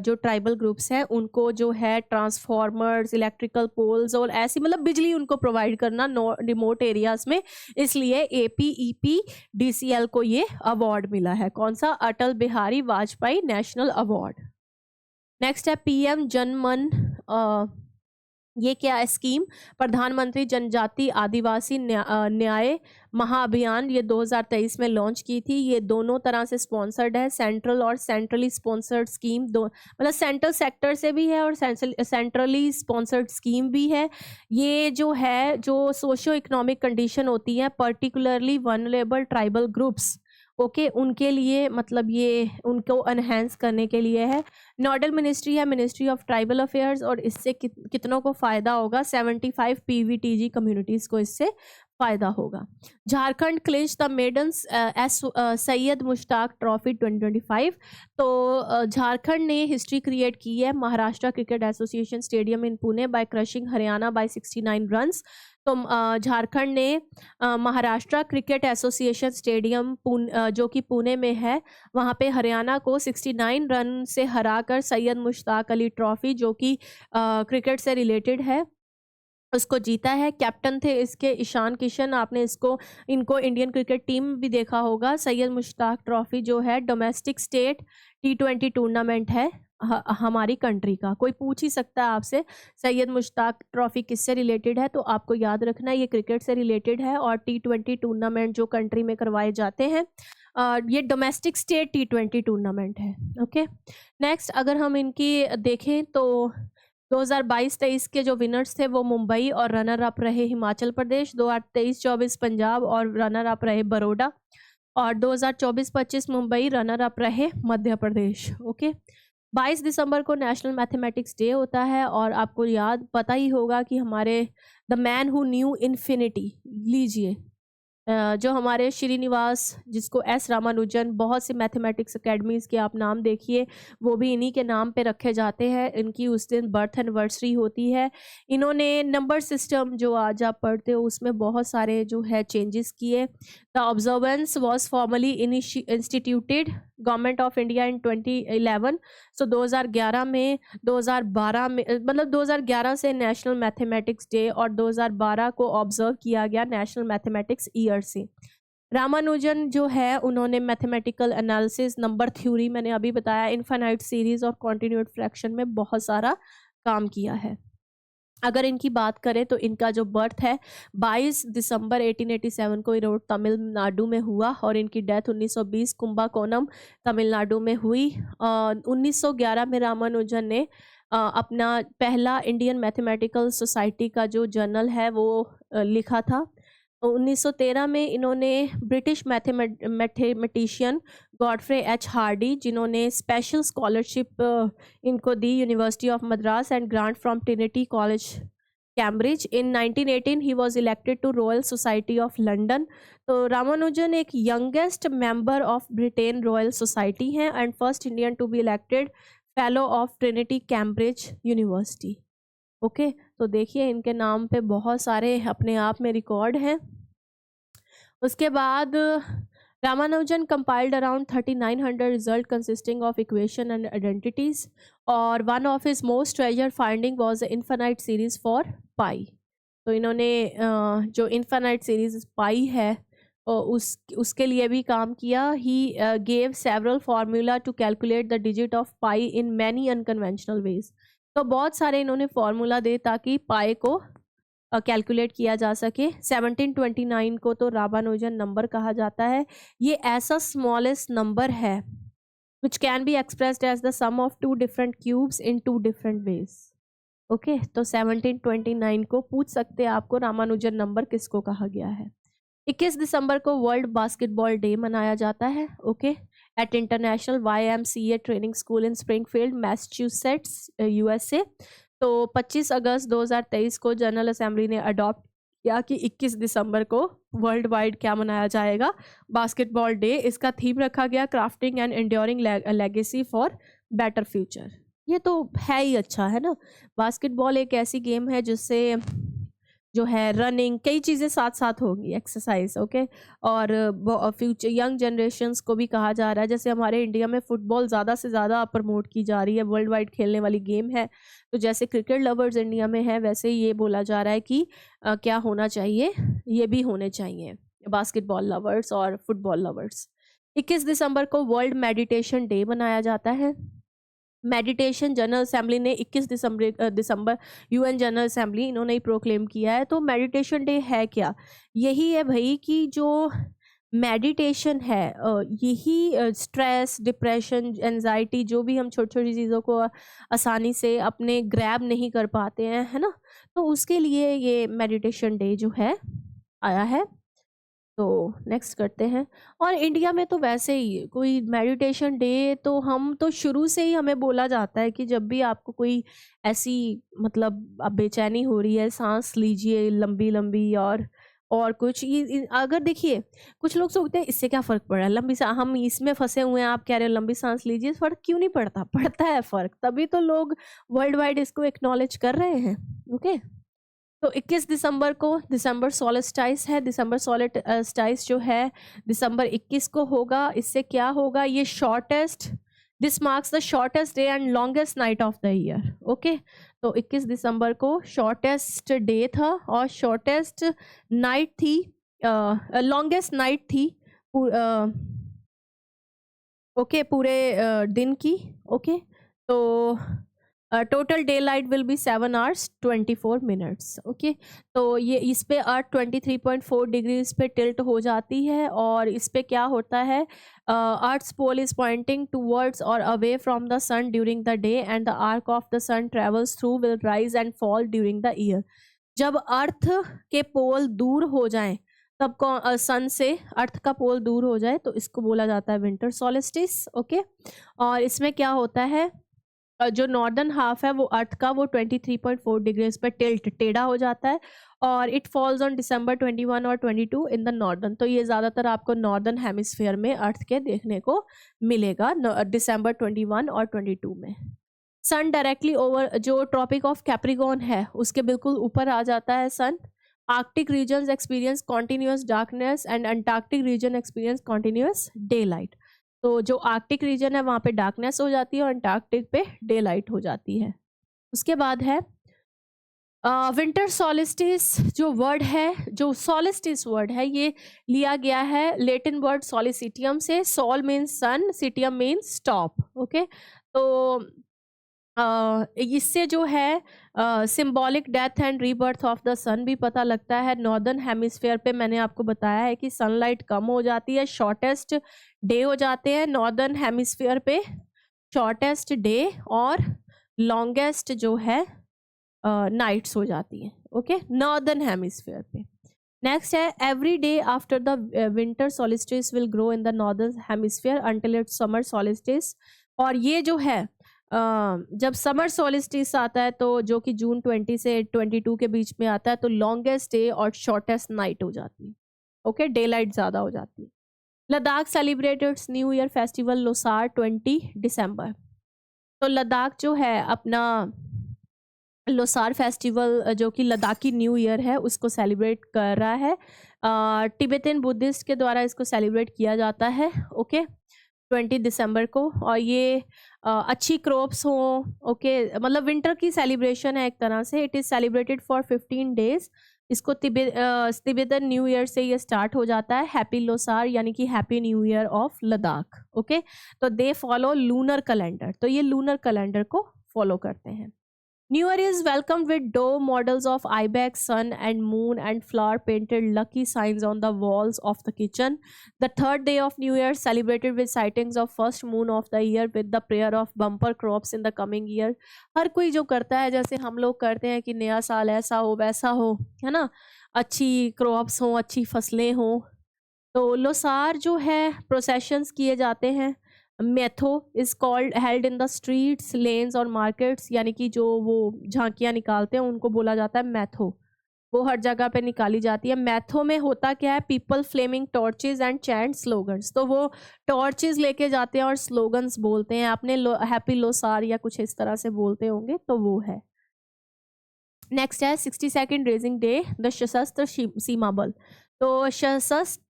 Speaker 1: जो ट्राइबल ग्रुप्स हैं, उनको जो है ट्रांसफार्मर्स, इलेक्ट्रिकल पोल्स और ऐसी मतलब बिजली उनको प्रोवाइड करना रिमोट एरियाज में, इसलिए APEPDCL को ये अवार्ड मिला है। कौन सा, Atal Bihari Vajpayee national award. Next है PM जन मन, ये क्या है स्कीम, प्रधानमंत्री जनजाति आदिवासी न्याय महाअभियान, ये 2023 में लॉन्च की थी। ये दोनों तरह से स्पॉन्सर्ड है, सेंट्रल और सेंट्रली स्पॉन्सर्ड स्कीम, दो मतलब सेंट्रल सेक्टर से भी है और सेंट्रली स्पॉन्सर्ड स्कीम भी है। ये जो है जो सोशियो इकोनॉमिक कंडीशन होती है, particularly vulnerable tribal groups, okay उनके लिए, मतलब ये उनको एनहेंस करने के लिए है। नोडल मिनिस्ट्री है मिनिस्ट्री ऑफ ट्राइबल अफेयर्स, और इससे कितनों को फ़ायदा होगा, 75 PVTG कम्युनिटीज़ को इससे फ़ायदा होगा। Jharkhand clinch the maidens Syed Mushtaq trophy 2025। तो झारखंड ने हिस्ट्री क्रिएट की है Maharashtra cricket association stadium in Pune by crushing Haryana by 69 runs. तो झारखंड ने महाराष्ट्र क्रिकेट एसोसिएशन स्टेडियम जो कि पुणे में है, वहाँ पे हरियाणा को 69 रन से हराकर सैयद मुश्ताक अली ट्रॉफी, जो कि क्रिकेट से रिलेटेड है, उसको जीता है। कैप्टन थे इसके ईशान किशन, आपने इनको इंडियन क्रिकेट टीम भी देखा होगा। सैयद मुश्ताक ट्रॉफी जो है डोमेस्टिक स्टेट T20 टूर्नामेंट है हमारी कंट्री का। कोई पूछ ही सकता है आपसे सैयद मुश्ताक ट्रॉफी किससे रिलेटेड है, तो आपको याद रखना है ये क्रिकेट से रिलेटेड है और T20 टूर्नामेंट जो कंट्री में करवाए जाते हैं ये डोमेस्टिक स्टेट T20 टूर्नामेंट है। ओके, नेक्स्ट अगर हम इनकी देखें तो 2022-23 के जो विनर्स थे वो मुंबई और रनर अप रहे हिमाचल प्रदेश, 2023-24 पंजाब और रनर अप रहे बड़ौदा, और 2024-25 मुंबई रनर अप रहे मध्य प्रदेश। ओके, 22 दिसंबर को नेशनल मैथमेटिक्स डे होता है, और आपको याद पता ही होगा कि हमारे the man who knew infinity लीजिए, जो हमारे श्रीनिवास, जिसको एस रामानुजन, बहुत सी मैथमेटिक्स एकेडमीज़ के आप नाम देखिए वो भी इन्हीं के नाम पे रखे जाते हैं। इनकी उस दिन बर्थ एनिवर्सरी होती है। इन्होंने नंबर सिस्टम जो आज आप पढ़ते हो उसमें बहुत सारे जो है चेंजेस किए। The observance was formally instituted government of India in 2011। सो 2011 में 2012 में मतलब 2011 से नेशनल मैथमेटिक्स डे और 2012 को ऑब्जर्व किया गया नेशनल मैथमेटिक्स ईयर से। रामानुजन जो है उन्होंने मैथमेटिकल एनालिसिस, नंबर थ्योरी, मैंने अभी बताया, इनफाइनाइट सीरीज और कॉन्टिन्यूड फ्रैक्शन में बहुत सारा काम किया है। अगर इनकी बात करें तो इनका जो बर्थ है 22 दिसंबर 1887 को इरोड तमिलनाडु में हुआ, और इनकी डेथ 1920 कुंभकोणम तमिलनाडु में हुई। 1911 में रामानुजन ने अपना पहला इंडियन मैथमेटिकल सोसाइटी का जो जर्नल है वो लिखा था। 1913 में इन्होंने British mathematician Godfrey H Hardy, जिन्होंने स्पेशल स्कॉलरशिप इनको दी university of Madras and grant from Trinity college Cambridge. In 1918 he was elected to royal society of London. तो रामानुजन एक youngest member of Britain royal society हैं and first Indian to be elected fellow of Trinity Cambridge university. Okay, तो देखिए इनके नाम पे बहुत सारे अपने आप में रिकॉर्ड हैं। उसके बाद Ramanujan compiled around 3900 result consisting of equation and identities, और one of his most treasured finding was the infinite series for pi। तो इन्होंने जो infinite series pi है उसके लिए भी काम किया। He gave several formula to calculate the digit of pi in many unconventional ways। तो बहुत सारे इन्होंने फॉर्मूला दे ताकि पाई को कैलकुलेट किया जा सके। 1729 को तो रामानुजन नंबर कहा जाता है। ये ऐसा स्मॉलेस्ट नंबर है which can be expressed as the sum of two different cubes in two different ways. Okay, तो 1729 को पूछ सकते हैं आपको रामानुजन नंबर किसको कहा गया है। 21 दिसंबर को वर्ल्ड बास्केटबॉल डे मनाया जाता है। Okay, at international YMCA training school in Springfield Massachusetts USA। तो 25 अगस्त 2023 को जनरल असेंबली ने अडॉप्ट किया कि 21 दिसंबर को वर्ल्ड वाइड क्या मनाया जाएगा, बास्केटबॉल डे। इसका थीम रखा गया crafting and enduring legacy for better future. ये तो है ही अच्छा, है ना। बास्केटबॉल एक ऐसी गेम है जिससे जो है रनिंग, कई चीज़ें साथ साथ होंगी, एक्सरसाइज। ओके, और फ्यूचर यंग जनरेशन्स को भी कहा जा रहा है, जैसे हमारे इंडिया में फुटबॉल ज़्यादा से ज़्यादा प्रमोट की जा रही है, वर्ल्ड वाइड खेलने वाली गेम है। तो जैसे क्रिकेट लवर्स इंडिया में है वैसे ये बोला जा रहा है कि क्या होना चाहिए, ये भी होने चाहिए बास्केटबॉल लवर्स और फुटबॉल लवर्स। 21 दिसंबर को वर्ल्ड मेडिटेशन डे मनाया जाता है। मेडिटेशन जनरल असेंबली ने 21 दिसंबर UN जनरल असेंबली इन्होंने ही प्रोक्लेम किया है। तो मेडिटेशन डे है क्या, यही है भाई कि जो मेडिटेशन है यही स्ट्रेस, डिप्रेशन, एंजाइटी, जो भी हम छोटी छोटी चीज़ों को आसानी से अपने ग्रैब नहीं कर पाते हैं, है ना, तो उसके लिए ये मेडिटेशन डे जो है आया है। तो नेक्स्ट करते हैं। और इंडिया में तो वैसे ही कोई मेडिटेशन डे तो हम तो शुरू से ही हमें बोला जाता है कि जब भी आपको कोई ऐसी मतलब अब बेचैनी हो रही है, सांस लीजिए लंबी लंबी, और कुछ अगर देखिए कुछ लोग सोचते हैं इससे क्या फ़र्क पड़ रहा है, लंबी सांस, हम इसमें फंसे हुए हैं, आप कह रहे हो लंबी सांस लीजिए, फ़र्क क्यों नहीं पड़ता, पड़ता है फ़र्क, तभी तो लोग वर्ल्ड वाइड इसको एक्नॉलेज कर रहे हैं। ओके, तो 21 दिसंबर को दिसंबर सोलस्टाइस है। दिसंबर सोलस्टाइस जो है दिसंबर 21 को होगा। इससे क्या होगा, ये shortest, this marks the shortest day and longest night of the year. Okay, तो 21 दिसंबर को शॉर्टेस्ट डे था और शॉर्टेस्ट नाइट थी, लॉन्गेस्ट नाइट थी ओके पूरे दिन की। ओके, तो total day light will be 7 hours 24 minutes. Okay, तो ये इस पे अर्थ 23.4 डिग्रीज पे टिल्ट हो जाती है और इस पे क्या होता है, earth's pole is pointing towards और away from the sun during the day and the arc of the sun travels through will rise and fall during the year. जब अर्थ के पोल दूर हो जाएं, तब सन से अर्थ का पोल दूर हो जाए तो इसको बोला जाता है विंटर सॉलिस्टिस. ओके, और इसमें क्या होता है, जो नॉर्दर्न हाफ है वो अर्थ का वो 23.4 डिग्रीज पर टिल्ट टेढ़ा हो जाता है और इट फॉल्स ऑन December 21 और 22 इन द नॉर्दर्न. तो ये ज़्यादातर आपको नॉर्दर्न हेमिस्फीयर में अर्थ के देखने को मिलेगा December 21 और 22 में. सन डायरेक्टली ओवर जो ट्रॉपिक ऑफ कैप्रिकॉर्न है उसके बिल्कुल ऊपर आ जाता है sun. Arctic regions experience continuous darkness and Antarctic region experience continuous daylight. तो जो आर्कटिक रीजन है वहाँ पे डार्कनेस हो जाती है और अंटार्कटिक पे डे लाइट हो जाती है. उसके बाद है विंटर सॉलिस्टिस. जो वर्ड है, जो सॉलिस्टिस वर्ड है, ये लिया गया है लैटिन वर्ड सॉलिसिटियम से. Sol means sun, stitium means stop. Okay, तो इससे जो है symbolic death and rebirth of the sun भी पता लगता है. नॉर्दर्न हेमिस्फेयर पे मैंने आपको बताया है कि सनलाइट कम हो जाती है, शॉर्टेस्ट डे हो जाते हैं. नॉर्दर्न हेमिस्फेयर पे शॉर्टेस्ट डे और लॉन्गेस्ट जो है नाइट्स हो जाती हैं. ओके, नॉर्दर्न हेमिस्फेयर पे. नेक्स्ट है every day after the winter solstice will grow in the northern hemisphere until it's summer solstice. और ये जो है जब समर सॉलिस्टिस आता है तो जो कि जून 20 से 22 के बीच में आता है, तो लॉन्गेस्ट डे और शॉर्टेस्ट नाइट हो जाती है. ओके, डे लाइट ज़्यादा हो जाती है. Ladakh celebrateds new year festival Losar 20 December. तो लद्दाख जो है अपना लोसार फेस्टिवल जो कि लद्दाखी न्यू ईयर है उसको सेलिब्रेट कर रहा है. तिब्बतन बुद्धिस्ट के द्वारा इसको सेलिब्रेट किया जाता है. ओके, 20 दिसंबर को. और ये अच्छी क्रॉप्स हो. ओके, मतलब विंटर की सेलिब्रेशन है एक तरह से. It is celebrated for 15 days. इसको तिब्बतन न्यू ईयर से ये स्टार्ट हो जाता है. हैप्पी लोसार यानी कि happy new year of Ladakh. Okay, तो दे फॉलो लूनर कैलेंडर. तो ये लूनर कैलेंडर को फॉलो करते हैं. New Year is welcomed with dough models of ibex, sun and moon and flower painted lucky signs on the walls of the kitchen. The third day of New Year celebrated with sightings of first moon of the year with the prayer of bumper crops in the coming year. हर कोई जो करता है, जैसे हम लोग करते हैं कि नया साल ऐसा हो वैसा हो, है ना, अच्छी क्रॉप्स हो, अच्छी फसलें हो. तो लोसार जो है प्रोसेशंस किए जाते हैं. Matho is called held in the streets lanes और मार्केट्स, यानी कि जो वो झांकियाँ निकालते हैं उनको बोला जाता है मैथो. वो हर जगह पे निकाली जाती है. मैथो में होता क्या है, people flaming torches and chant slogans. तो वो टॉर्चेज लेके जाते हैं और स्लोगन्स बोलते हैं. आपने हैप्पी लोसार या कुछ इस तरह से बोलते होंगे, तो वो है. नेक्स्ट है 62nd रेजिंग डे द सशस्त्र सीमा बल. तो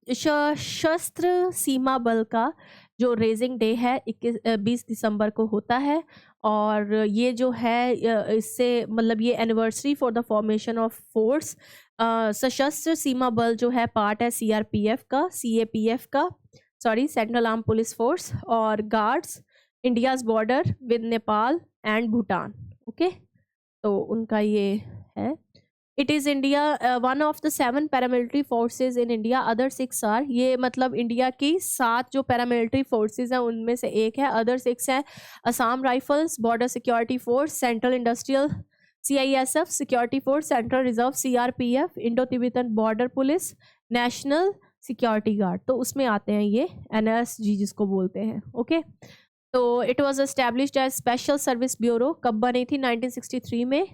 Speaker 1: सशस्त्र सीमा बल का जो रेजिंग डे है 20 दिसंबर को होता है. और ये जो है इससे मतलब ये anniversary for the formation of force. सशस्त्र सीमा बल जो है पार्ट है CRPF का, CAPF का, sorry, central arm police force, और guards India's border with Nepal and Bhutan. Okay, तो उनका ये है. It is India one of the 7 paramilitary forces in India. Other 6 are, ये मतलब इंडिया की 7 जो पैरामिलिट्री फोर्सेज हैं उनमें से एक है. अदर 6 है Assam rifles, border security force, central industrial CISF security force, central reserve CRPF, Indo Tibetan border police, national security guard. तो उसमें आते हैं ये NSG जिसको बोलते हैं. ओके, तो it was established as special service bureau. कब बनी थी? 1963 में,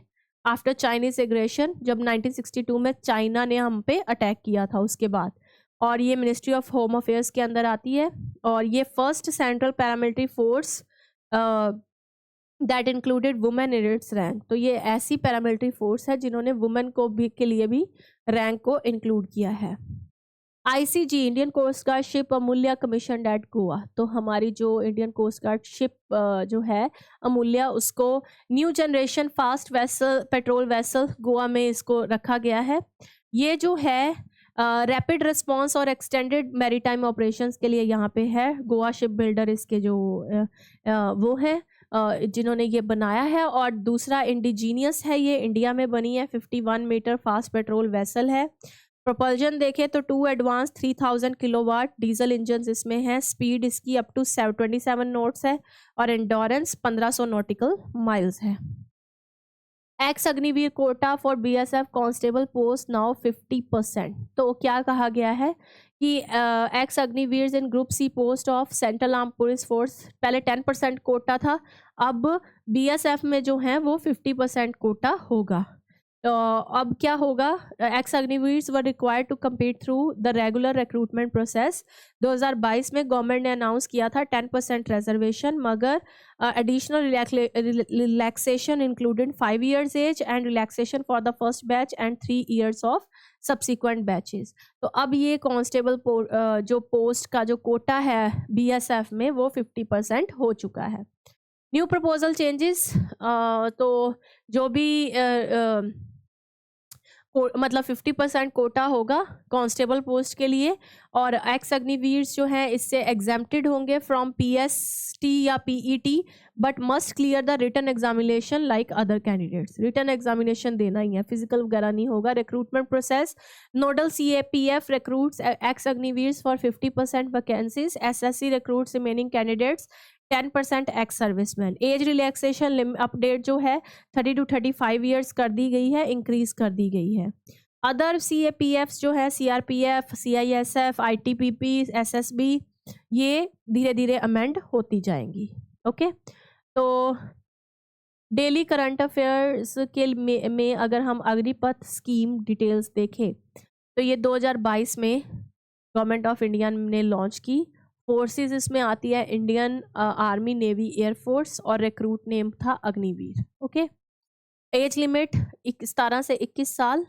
Speaker 1: आफ्टर चाइनीज एग्रेशन, जब 1962 में चाइना ने हम पे अटैक किया था उसके बाद. और ये मिनिस्ट्री ऑफ होम अफेयर्स के अंदर आती है. और ये first central paramilitary force that included women in its rank. तो ये ऐसी पैरामिलिट्री फोर्स है जिन्होंने वुमेन को भी के लिए भी रैंक को इंक्लूड किया है. ICG Indian coast guard ship Amulya commission at Goa. तो हमारी जो इंडियन कोस्ट गार्ड शिप जो है अमूल्या, उसको new generation fast vessel patrol vessel Goa में इसको रखा गया है. ये जो है रैपिड रिस्पांस और एक्सटेंडेड मैरीटाइम ऑपरेशंस के लिए यहाँ पे है. गोवा शिप बिल्डर इसके जो वो है. जिन्होंने ये बनाया है, और दूसरा इंडिजीनियस है, ये इंडिया में बनी है, 51 मीटर फास्ट पेट्रोल वेसल है। प्रोपल्जन देखें तो 2 एडवांस 3000 किलोवाट डीजल इंजन इसमें है, स्पीड इसकी अप टू 27 नॉट्स है, और एंडोरेंस 1500 नॉटिकल माइल्स है। Ex Agniveer quota for BSF constable post now 50%। तो क्या कहा गया है कि ex Agniveer in group C post of central arm police force, पहले 10% कोटा था, अब बीएसएफ में जो है वो 50% कोटा होगा। अब क्या होगा, ex Agniveers were required to compete through the regular recruitment process. 2022 में गवर्नमेंट ने अनाउंस किया था 10% रिजर्वेशन, मगर additional relaxation included 5 years age and relaxation for the first batch and 3 years of subsequent batches. तो अब ये कांस्टेबल जो पोस्ट का जो कोटा है बीएसएफ में वो 50% हो चुका है। न्यू प्रपोजल चेंजेस, तो जो भी मतलब 50% कोटा होगा कांस्टेबल पोस्ट के लिए, और एक्स अग्निवीर जो हैं इससे एग्जेम्प्टेड होंगे फ्रॉम पीएसटी या PET, but must clear the written examination like other candidates. Written examination देना ही है, फिजिकल वगैरह नहीं होगा। Recruitment process, nodal CAPF recruits ex Agniveer for 50% vacancies, SSC recruits remaining candidates 10% ex serviceman. Age relaxation update जो है 30 to 35 ईयर्स कर दी गई है, इंक्रीज कर दी गई है। अदर सीएपीएफ जो है सीआरपीएफ, सीआईएसएफ, आईटीपीपी, एसएसबी, ये धीरे धीरे अमेंड होती जाएंगी। ओके, तो डेली करंट अफेयर्स के में अगर हम अग्निपथ स्कीम डिटेल्स देखें तो ये 2022 में गवर्नमेंट ऑफ इंडिया ने लॉन्च की। फोर्सेस इसमें आती है इंडियन आर्मी, नेवी, एयरफोर्स, और रिक्रूट नेम था अग्निवीर। ओके, एज लिमिट 17 से 21 साल।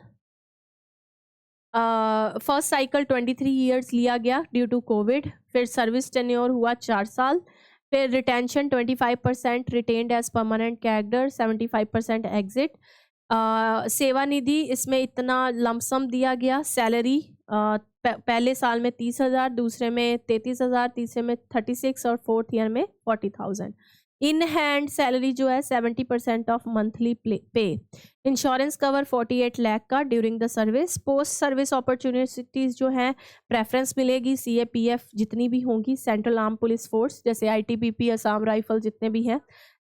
Speaker 1: फर्स्ट साइकिल 23 ईयर्स लिया गया ड्यू टू कोविड, फिर सर्विस टेन्योर हुआ 4 साल, फिर retention 25% retained as permanent cadre, 75% exit. Seva Nidhi इसमें इतना लमसम दिया गया। सैलरी पहले साल में 30,000, दूसरे में 33,000, तीसरे में 36 और फोर्थ ईयर में 40,000। इन हैंड सैलरी जो है 70% ऑफ मंथली पे। इंश्योरेंस कवर 48 लाख का during the service. Post service opportunities जो हैं प्रेफरेंस मिलेगी सीएपीएफ जितनी भी होंगी, सेंट्रल आर्म पुलिस फोर्स जैसे आईटीबीपी, असम राइफल जितने भी हैं,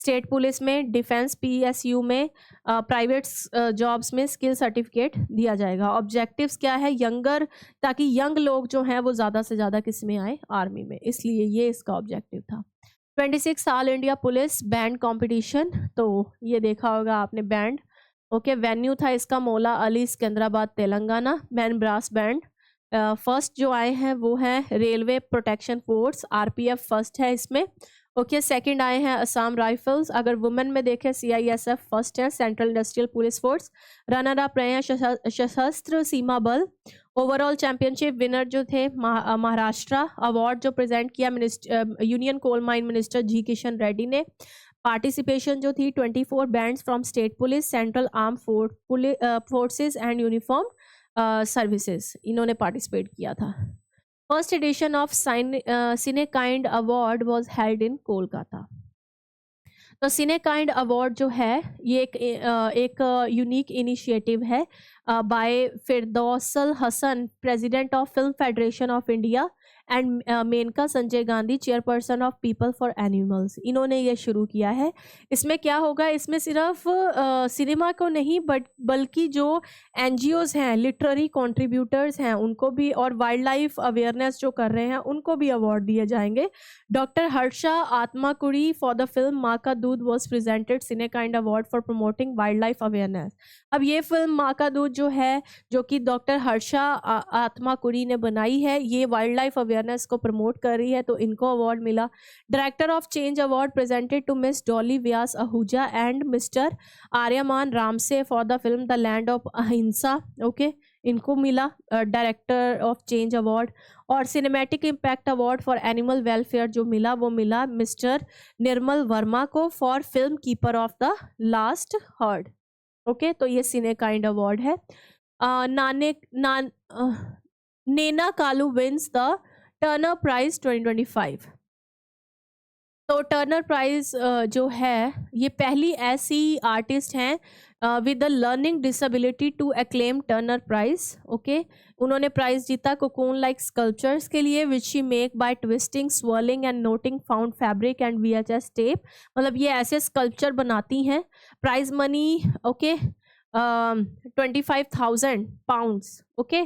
Speaker 1: स्टेट पुलिस में, डिफेंस पीएसयू में, प्राइवेट जॉब्स में स्किल सर्टिफिकेट दिया जाएगा। ऑब्जेक्टिव्स क्या है, यंगर, ताकि यंग लोग जो हैं वो ज़्यादा से ज़्यादा किस में आए, आर्मी में, इसलिए ये इसका ऑब्जेक्टिव था। 26 all India police band competition, तो ये देखा होगा आपने बैंड। ओके, वेन्यू था इसका Moula Ali, Secunderabad, Telangana. Men brass band first जो आए हैं वो हैं railway protection force, RPF first है इसमें। ओके, सेकंड आए हैं असम राइफल्स। अगर वुमेन में देखें सीआईएसएफ फर्स्ट है, central industrial police force. Runner up रहे हैं सशस्त्र सीमा बल। ओवरऑल चैंपियनशिप विनर जो थे महाराष्ट्र। अवार्ड जो प्रेजेंट किया union coal mine minister G Kishan Reddy ने। पार्टिसिपेशन जो थी 24 bands from state police, central armed forces and uniform services, इन्होंने पार्टिसिपेट किया था। First edition of CineKind award was held in Kolkata. तो सिनेकाइंड अवार्ड जो है ये एक यूनिक इनिशिएटिव है by Firdausul Hasan, president of film federation of India, and Maneka Sanjay Gandhi, chairperson of people for animals, इन्होंने ये शुरू किया है। इसमें क्या होगा, इसमें सिर्फ सिनेमा को नहीं बल्कि जो एनजीओज हैं, लिटरेरी कंट्रीब्यूटर्स हैं उनको भी, और वाइल्ड लाइफ अवेयरनेस जो कर रहे हैं उनको भी अवार्ड दिए जाएंगे। Doctor Harsha Atmakuri for the film Maa Ka Doodh was presented CineKind award for promoting wildlife awareness. अब ये फिल्म माँ का दूध जो है, जो कि डॉक्टर हर्षा आत्माकुड़ी ने बनाई है, ये वाइल्ड लाइफ अवेयरनेस को प्रमोट कर रही है, तो इनको अवार्ड मिला। Director of change award presented to miss Dolly Vyas Ahuja and mister Aryaman Ramsay for the film the land of Ahimsa. Okay, इनको मिला डायरेक्टर ऑफ चेंज अवार्ड। और cinematic impact award for animal welfare जो मिला वो मिला मिस्टर निर्मल वर्मा को for film keeper of the last herd. Okay, तो ये सिनेकाइंड अवार्ड है। Nnena Kalu wins the Turner prize 2025। तो टर्नर प्राइज़ जो है ये पहली ऐसी आर्टिस्ट हैं with the learning disability to acclaim Turner prize. Okay, उन्होंने प्राइज़ जीता कोकून लाइक स्कल्पचर्स के लिए which she make by twisting swirling and knotting found fabric and VHS tape. मतलब ये ऐसे स्कल्पचर बनाती हैं। Prize money okay 25,000 pounds। Okay,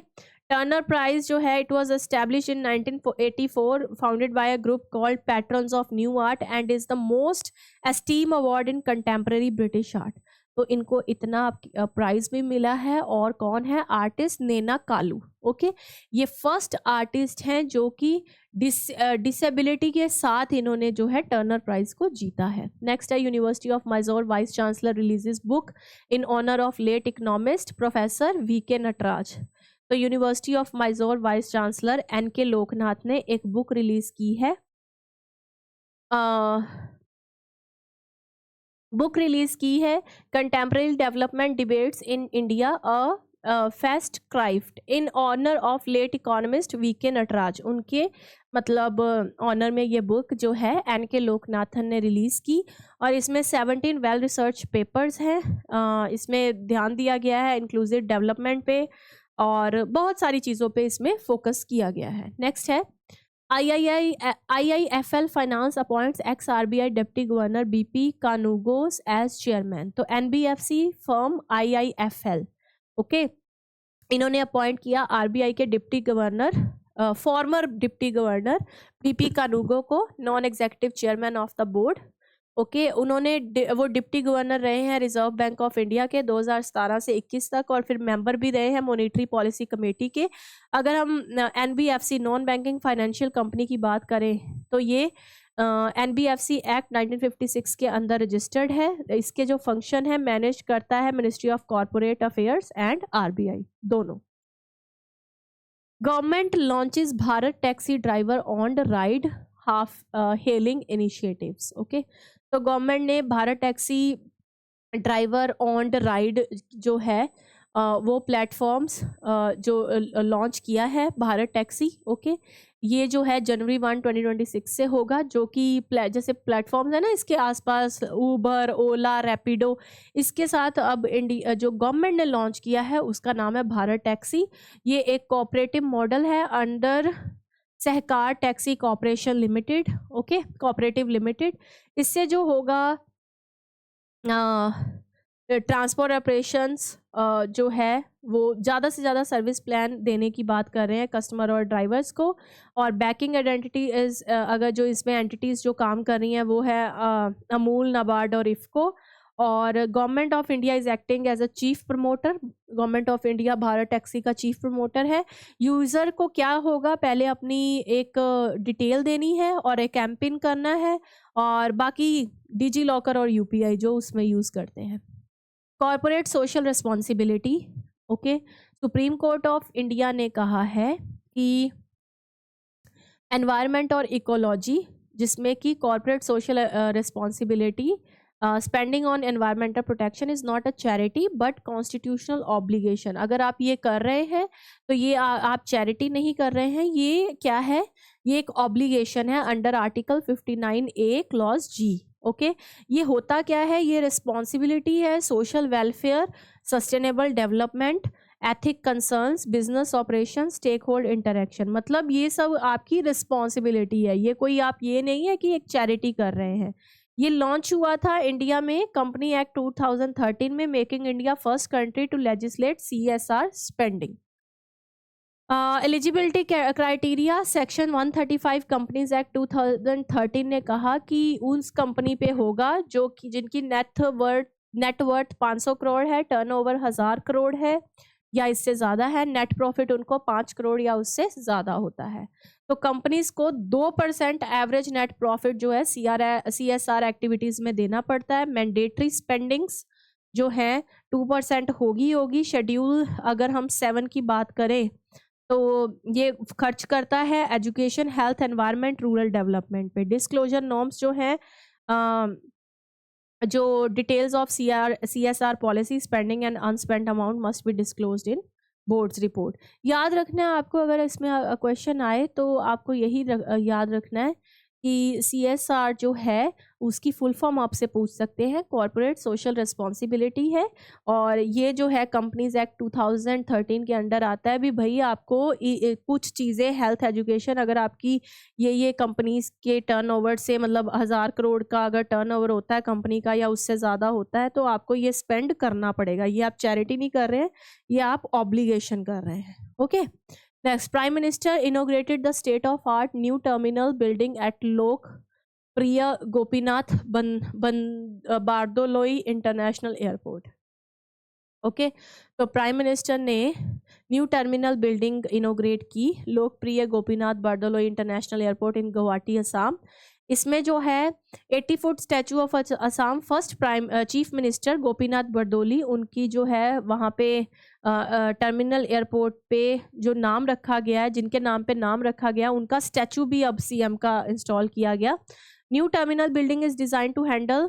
Speaker 1: Turner prize जो है it was establish in 1984 founded by a group called patrons of new art and is the most esteem award in contemporary British art. तो इनको इतना प्राइज भी मिला है। और कौन है आर्टिस्ट? नैना कालू। ओके, ये फर्स्ट आर्टिस्ट हैं जो कि डिसेबिलिटी के साथ इन्होंने जो है टर्नर प्राइज को जीता है। नेक्स्ट है university of Mysore vice chancellor releases book in honour of late economist professor VK Nataraj. तो university of Mysore vice chancellor NK Lokanath ने एक बुक रिलीज की है। बुक रिलीज की है contemporary development debates in India a festschrift in honour of late economist VK Nataraj. उनके मतलब ऑनर में ये बुक जो है NK लोकनाथन ने रिलीज़ की और इसमें 17 वेल रिसर्च पेपर्स हैं। इसमें ध्यान दिया गया है इंक्लूसिव डेवलपमेंट पे और बहुत सारी चीज़ों पे इसमें फोकस किया गया है। नेक्स्ट है IIFL finance appoints ex RBI deputy governor BP Kanungo's as chairman. तो NBFC फर्म IIFL ओके, इन्होंने अपॉइंट किया RBI के deputy governor former deputy governor BP Kanungo को non executive chairman of the board. Okay, उन्होंने वो डिप्टी गवर्नर रहे हैं रिजर्व बैंक ऑफ इंडिया के 2017 से 21 तक और फिर मेंबर भी रहे हैं मॉनेटरी पॉलिसी कमेटी के। अगर हम NBFC non banking financial company की बात करें तो ये NBFC एक्ट 1956 के अंदर रजिस्टर्ड है। इसके जो फंक्शन है मैनेज करता है ministry of corporate affairs and RBI दोनों। Government launches Bharat taxi driver on the ride half hailing initiatives. Okay, तो गवर्नमेंट ने Bharat taxi driver on the ride जो है वो प्लेटफॉर्म्स जो लॉन्च किया है भारत टैक्सी। ओके, ये जो है जनवरी 1, 2026 से होगा, जो कि जैसे प्लेटफॉर्म्स है ना इसके आसपास ऊबर, ओला, रैपिडो, इसके साथ अब इंडिया जो गवर्नमेंट ने लॉन्च किया है उसका नाम है भारत टैक्सी। ये एक कोऑपरेटिव मॉडल है under Sahkar taxi corporation limited. Okay, cooperative limited. इससे जो होगा ट्रांसपोर्ट ऑपरेशंस जो है वो ज़्यादा से ज़्यादा सर्विस प्लान देने की बात कर रहे हैं कस्टमर और ड्राइवर्स को। और बैकिंग आइडेंटिटी इज़ अगर जो इसमें एंटिटीज़ जो काम कर रही हैं वो है अमूल, नाबार्ड और इफ़को। और government of India is acting as a chief promoter. Government of India Bharat taxi का चीफ प्रमोटर है। यूज़र को क्या होगा, पहले अपनी एक डिटेल देनी है और एक कैंपेन करना है और बाकी डिजी लॉकर और UPI जो उसमें यूज़ करते हैं। Corporate social responsibility. Okay, supreme court of India ने कहा है कि एनवायरनमेंट और इकोलॉजी जिसमें कि corporate social responsibility spending on environmental protection is not a charity but constitutional obligation. अगर आप ये कर रहे हैं तो ये आप चैरिटी नहीं कर रहे हैं, ये क्या है, ये एक ऑब्लिगेशन है under article 59A clause G। Okay, ये होता क्या है, ये रिस्पॉन्सिबिलिटी है social welfare, sustainable development, ethic concerns, business operation, stake hold interaction. मतलब ये सब आपकी रिस्पॉन्सिबिलिटी है, ये कोई आप ये नहीं है कि एक चैरिटी कर रहे हैं। ये लॉन्च हुआ था इंडिया में कंपनी एक्ट 2013 में, making India first country to legislate CSR spending. Eligibility criteria section 135 companies act 2013 ने कहा कि उस कंपनी पे होगा जो कि जिनकी नेटवर्थ 500 करोड़ है, टर्नओवर 1000 करोड़ है या इससे ज़्यादा है, नेट प्रॉफिट उनको 5 करोड़ या उससे ज़्यादा होता है। तो कंपनीज को 2% एवरेज नेट प्रॉफिट जो है CSR एक्टिविटीज़ में देना पड़ता है। मैंडेटरी स्पेंडिंग्स जो है 2% होगी। शेड्यूल अगर हम 7 की बात करें तो ये खर्च करता है education, health, environment, rural development पे। डिस्क्लोजर नॉर्म्स जो हैं जो details of CSR policy spending and unspent amount must be disclosed in board's report. याद रखना है आपको, अगर इसमें क्वेश्चन आए तो आपको यही याद रखना है कि CSR जो है उसकी फुल फॉर्म आपसे पूछ सकते हैं, कॉर्पोरेट सोशल रिस्पॉन्सिबिलिटी है, और ये जो है कंपनीज एक्ट 2013 के अंडर आता है। भी भाई आपको कुछ चीज़ें हेल्थ एजुकेशन, अगर आपकी ये कंपनीज के टर्नओवर से मतलब 1000 करोड़ का अगर टर्नओवर होता है कंपनी का या उससे ज़्यादा होता है तो आपको ये स्पेंड करना पड़ेगा। ये आप चैरिटी नहीं कर रहे हैं, ये आप ऑब्लिगेशन कर रहे हैं। Okay next, prime minister inaugurated the state of art new terminal building at लोक प्रिय Gopinath Bordoloi international airport. Okay तो प्राइम मिनिस्टर ने न्यू टर्मिनल बिल्डिंग इनोग्रेट की लोकप्रिय गोपीनाथ बारदोलोई इंटरनेशनल एयरपोर्ट इन गुवाहाटी असम। इसमें जो है 80 foot statue of Assam first prime chief minister Gopinath Bardoli, उनकी जो है वहाँ पे टर्मिनल एयरपोर्ट पे जो नाम रखा गया है, जिनके नाम पे नाम रखा गया, उनका स्टैचू भी अब CM का इंस्टॉल किया गया। New terminal building is design to handle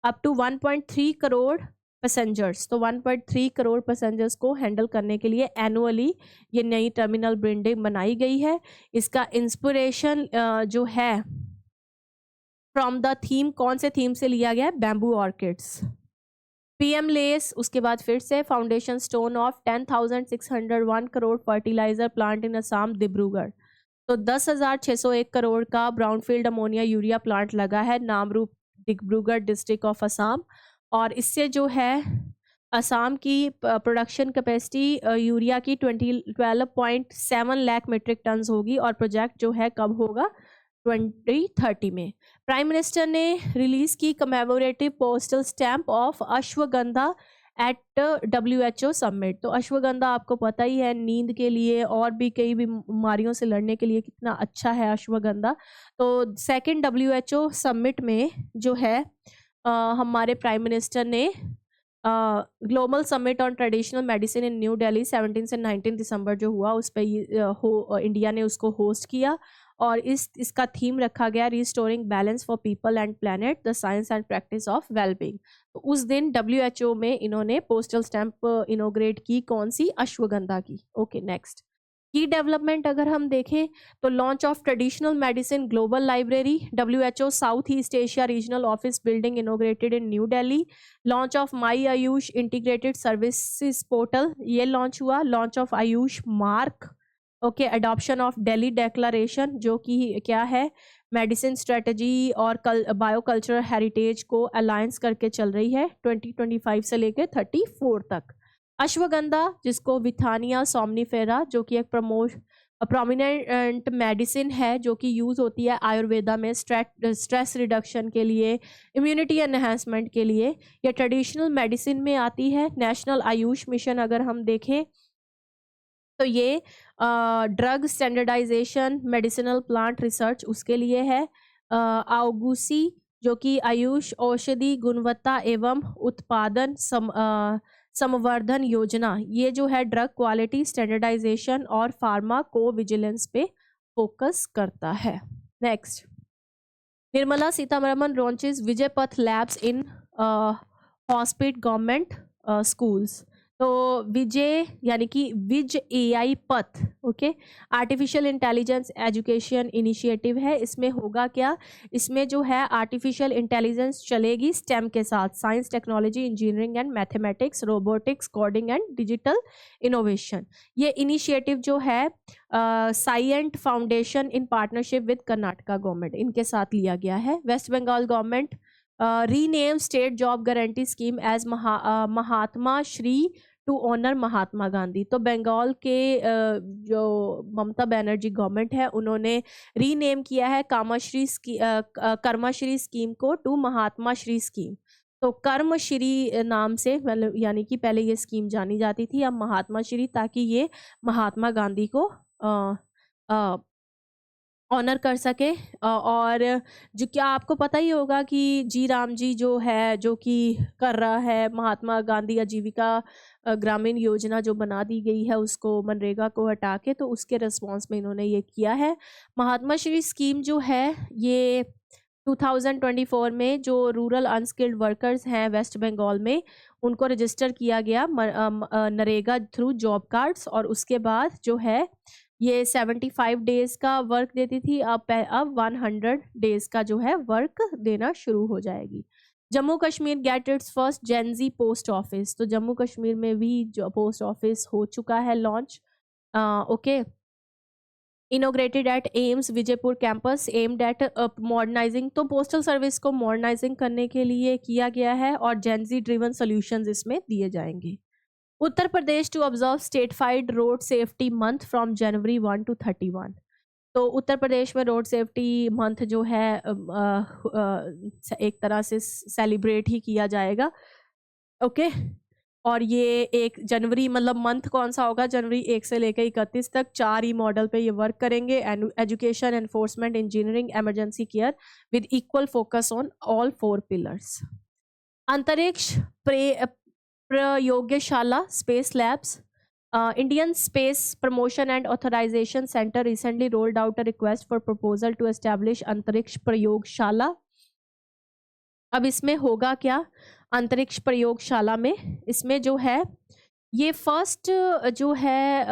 Speaker 1: up to 1.3 crore passengers. तो 1.3 करोड़ पैसेंजर्स को हैंडल करने के लिए एनुअली ये नई टर्मिनल बिल्डिंग बनाई गई है। इसका इंस्पिरेशन जो है फ्रॉम द थीम, कौन से थीम से लिया गया है? Bamboo orchids. PM लेस, उसके बाद फिर से foundation stone of 10,601 crore fertiliser plant in Assam Dibrugarh. तो 10,601 करोड़ का ब्राउनफील्ड अमोनिया यूरिया प्लांट लगा है नामरूप डिब्रूगढ़ डिस्ट्रिक्ट ऑफ असम, और इससे जो है असम की प्रोडक्शन कैपेसिटी यूरिया की 12.7 लाख मीट्रिक टन होगी, और प्रोजेक्ट जो है कब होगा? 2030 में। प्राइम मिनिस्टर ने रिलीज की commemorative postal stamp of Ashwagandha at WHO summit. तो अश्वगंधा आपको पता ही है, नींद के लिए और भी कई बीमारियों से लड़ने के लिए कितना अच्छा है अश्वगंधा। तो सेकंड WHO समिट में जो है हमारे प्राइम मिनिस्टर ने global summit on traditional medicine in new Delhi 17 से 19 दिसंबर जो हुआ उस पर इंडिया ने उसको होस्ट किया, और इसका थीम रखा गया restoring balance for people and planet the science and practice of wellbeing. तो उस दिन WHO में इन्होंने पोस्टल स्टैंप इनोग्रेट की, कौन सी? अश्वगंधा की। ओके नेक्स्ट, की डेवलपमेंट अगर हम देखें तो launch of traditional medicine global library, WHO south east Asia regional office building inaugurated in new Delhi, launch of my Ayush integrated services portal ये लॉन्च हुआ, launch of Ayush mark. Okay adoption of Delhi declaration जो कि क्या है? मेडिसिन स्ट्रेटजी और बायोकल्चरल हेरिटेज को अलायंस करके चल रही है 2025 से लेकर 34 तक। अश्वगंधा जिसको विथानिया सोमनीफेरा जो कि एक प्रोमिनेंट मेडिसिन है जो कि यूज़ होती है आयुर्वेदा में स्ट्रेस रिडक्शन के लिए, इम्यूनिटी एनहांसमेंट के लिए, ये ट्रेडिशनल मेडिसिन में आती है। नेशनल आयुष मिशन अगर हम देखें तो ये drug standardisation medicinal plant research उसके लिए है। आउगुसी जो कि आयुष औषधि गुणवत्ता एवं उत्पादन संवर्धन योजना, ये जो है ड्रग क्वालिटी स्टैंडर्डाइजेशन और फार्माको विजिलेंस पे फोकस करता है। नेक्स्ट, निर्मला सीतारमण लॉन्चेस विजय पथ लैब्स इन हॉस्पिट गवर्नमेंट स्कूल्स। तो विजय यानी कि विज AI पथ, okay, artificial intelligence education initiative है। इसमें होगा क्या? इसमें जो है आर्टिफिशियल इंटेलिजेंस चलेगी स्टेम के साथ, science technology engineering and mathematics robotics coding and digital innovation. ये इनिशिएटिव जो है Cyient foundation in partnership with Karnataka government इनके साथ लिया गया है। West Bengal government rename state job guarantee scheme as Mahatma Shri to honour Mahatma Gandhi. तो बंगाल के जो ममता बनर्जी गवर्नमेंट है उन्होंने रीनेम किया है कर्मश्री स्कीम को टू महात्मा श्री स्कीम। तो कर्मश्री नाम से मतलब यानी कि पहले ये स्कीम जानी जाती थी, अब महात्मा श्री, ताकि ये महात्मा गांधी को ऑनर कर सके। और जो क्या आपको पता ही होगा कि जी राम जी जो है जो कि कर रहा है महात्मा गांधी आजीविका ग्रामीण योजना जो बना दी गई है उसको मनरेगा को हटा के, तो उसके रिस्पॉन्स में इन्होंने ये किया है। महात्मा श्री स्कीम जो है ये 2024 में जो रूरल अनस्किल्ड वर्कर्स हैं वेस्ट बंगाल में उनको रजिस्टर किया गया नरेगा थ्रू जॉब कार्ड्स, और उसके बाद जो है ये 75 डेज का वर्क देती थी, अब 100 डेज का जो है वर्क देना शुरू हो जाएगी। Jammu Kashmir get its first Gen Z post office, तो जम्मू कश्मीर में भी जो पोस्ट ऑफिस हो चुका है launch. Okay, inaugurated at AIIMS Vijaypur campus, aimed at modernising, तो पोस्टल सर्विस को मॉडर्नाइजिंग करने के लिए किया गया है और जेनजी ड्रिवन सॉल्यूशंस इसमें दिए जाएंगे। Uttar Pradesh to observe statewide road safety month from January 1 to 31, तो उत्तर प्रदेश में रोड सेफ्टी मंथ जो है एक तरह से सेलिब्रेट ही किया जाएगा। ओके, और ये 1 जनवरी, मतलब मंथ कौन सा होगा, जनवरी 1 से लेकर 31 तक 4 ही मॉडल पे ये वर्क करेंगे। Education, enforcement, engineering, emergency care with equal focus on all 4 pillars. अंतरिक्ष प्रयोगशाला space labs, Indian Space Promotion and Authorization Center recently rolled out a request for proposal to establish अंतरिक्ष प्रयोगशाला। अब इसमें होगा क्या अंतरिक्ष प्रयोगशाला में, इसमें जो है ये फर्स्ट जो है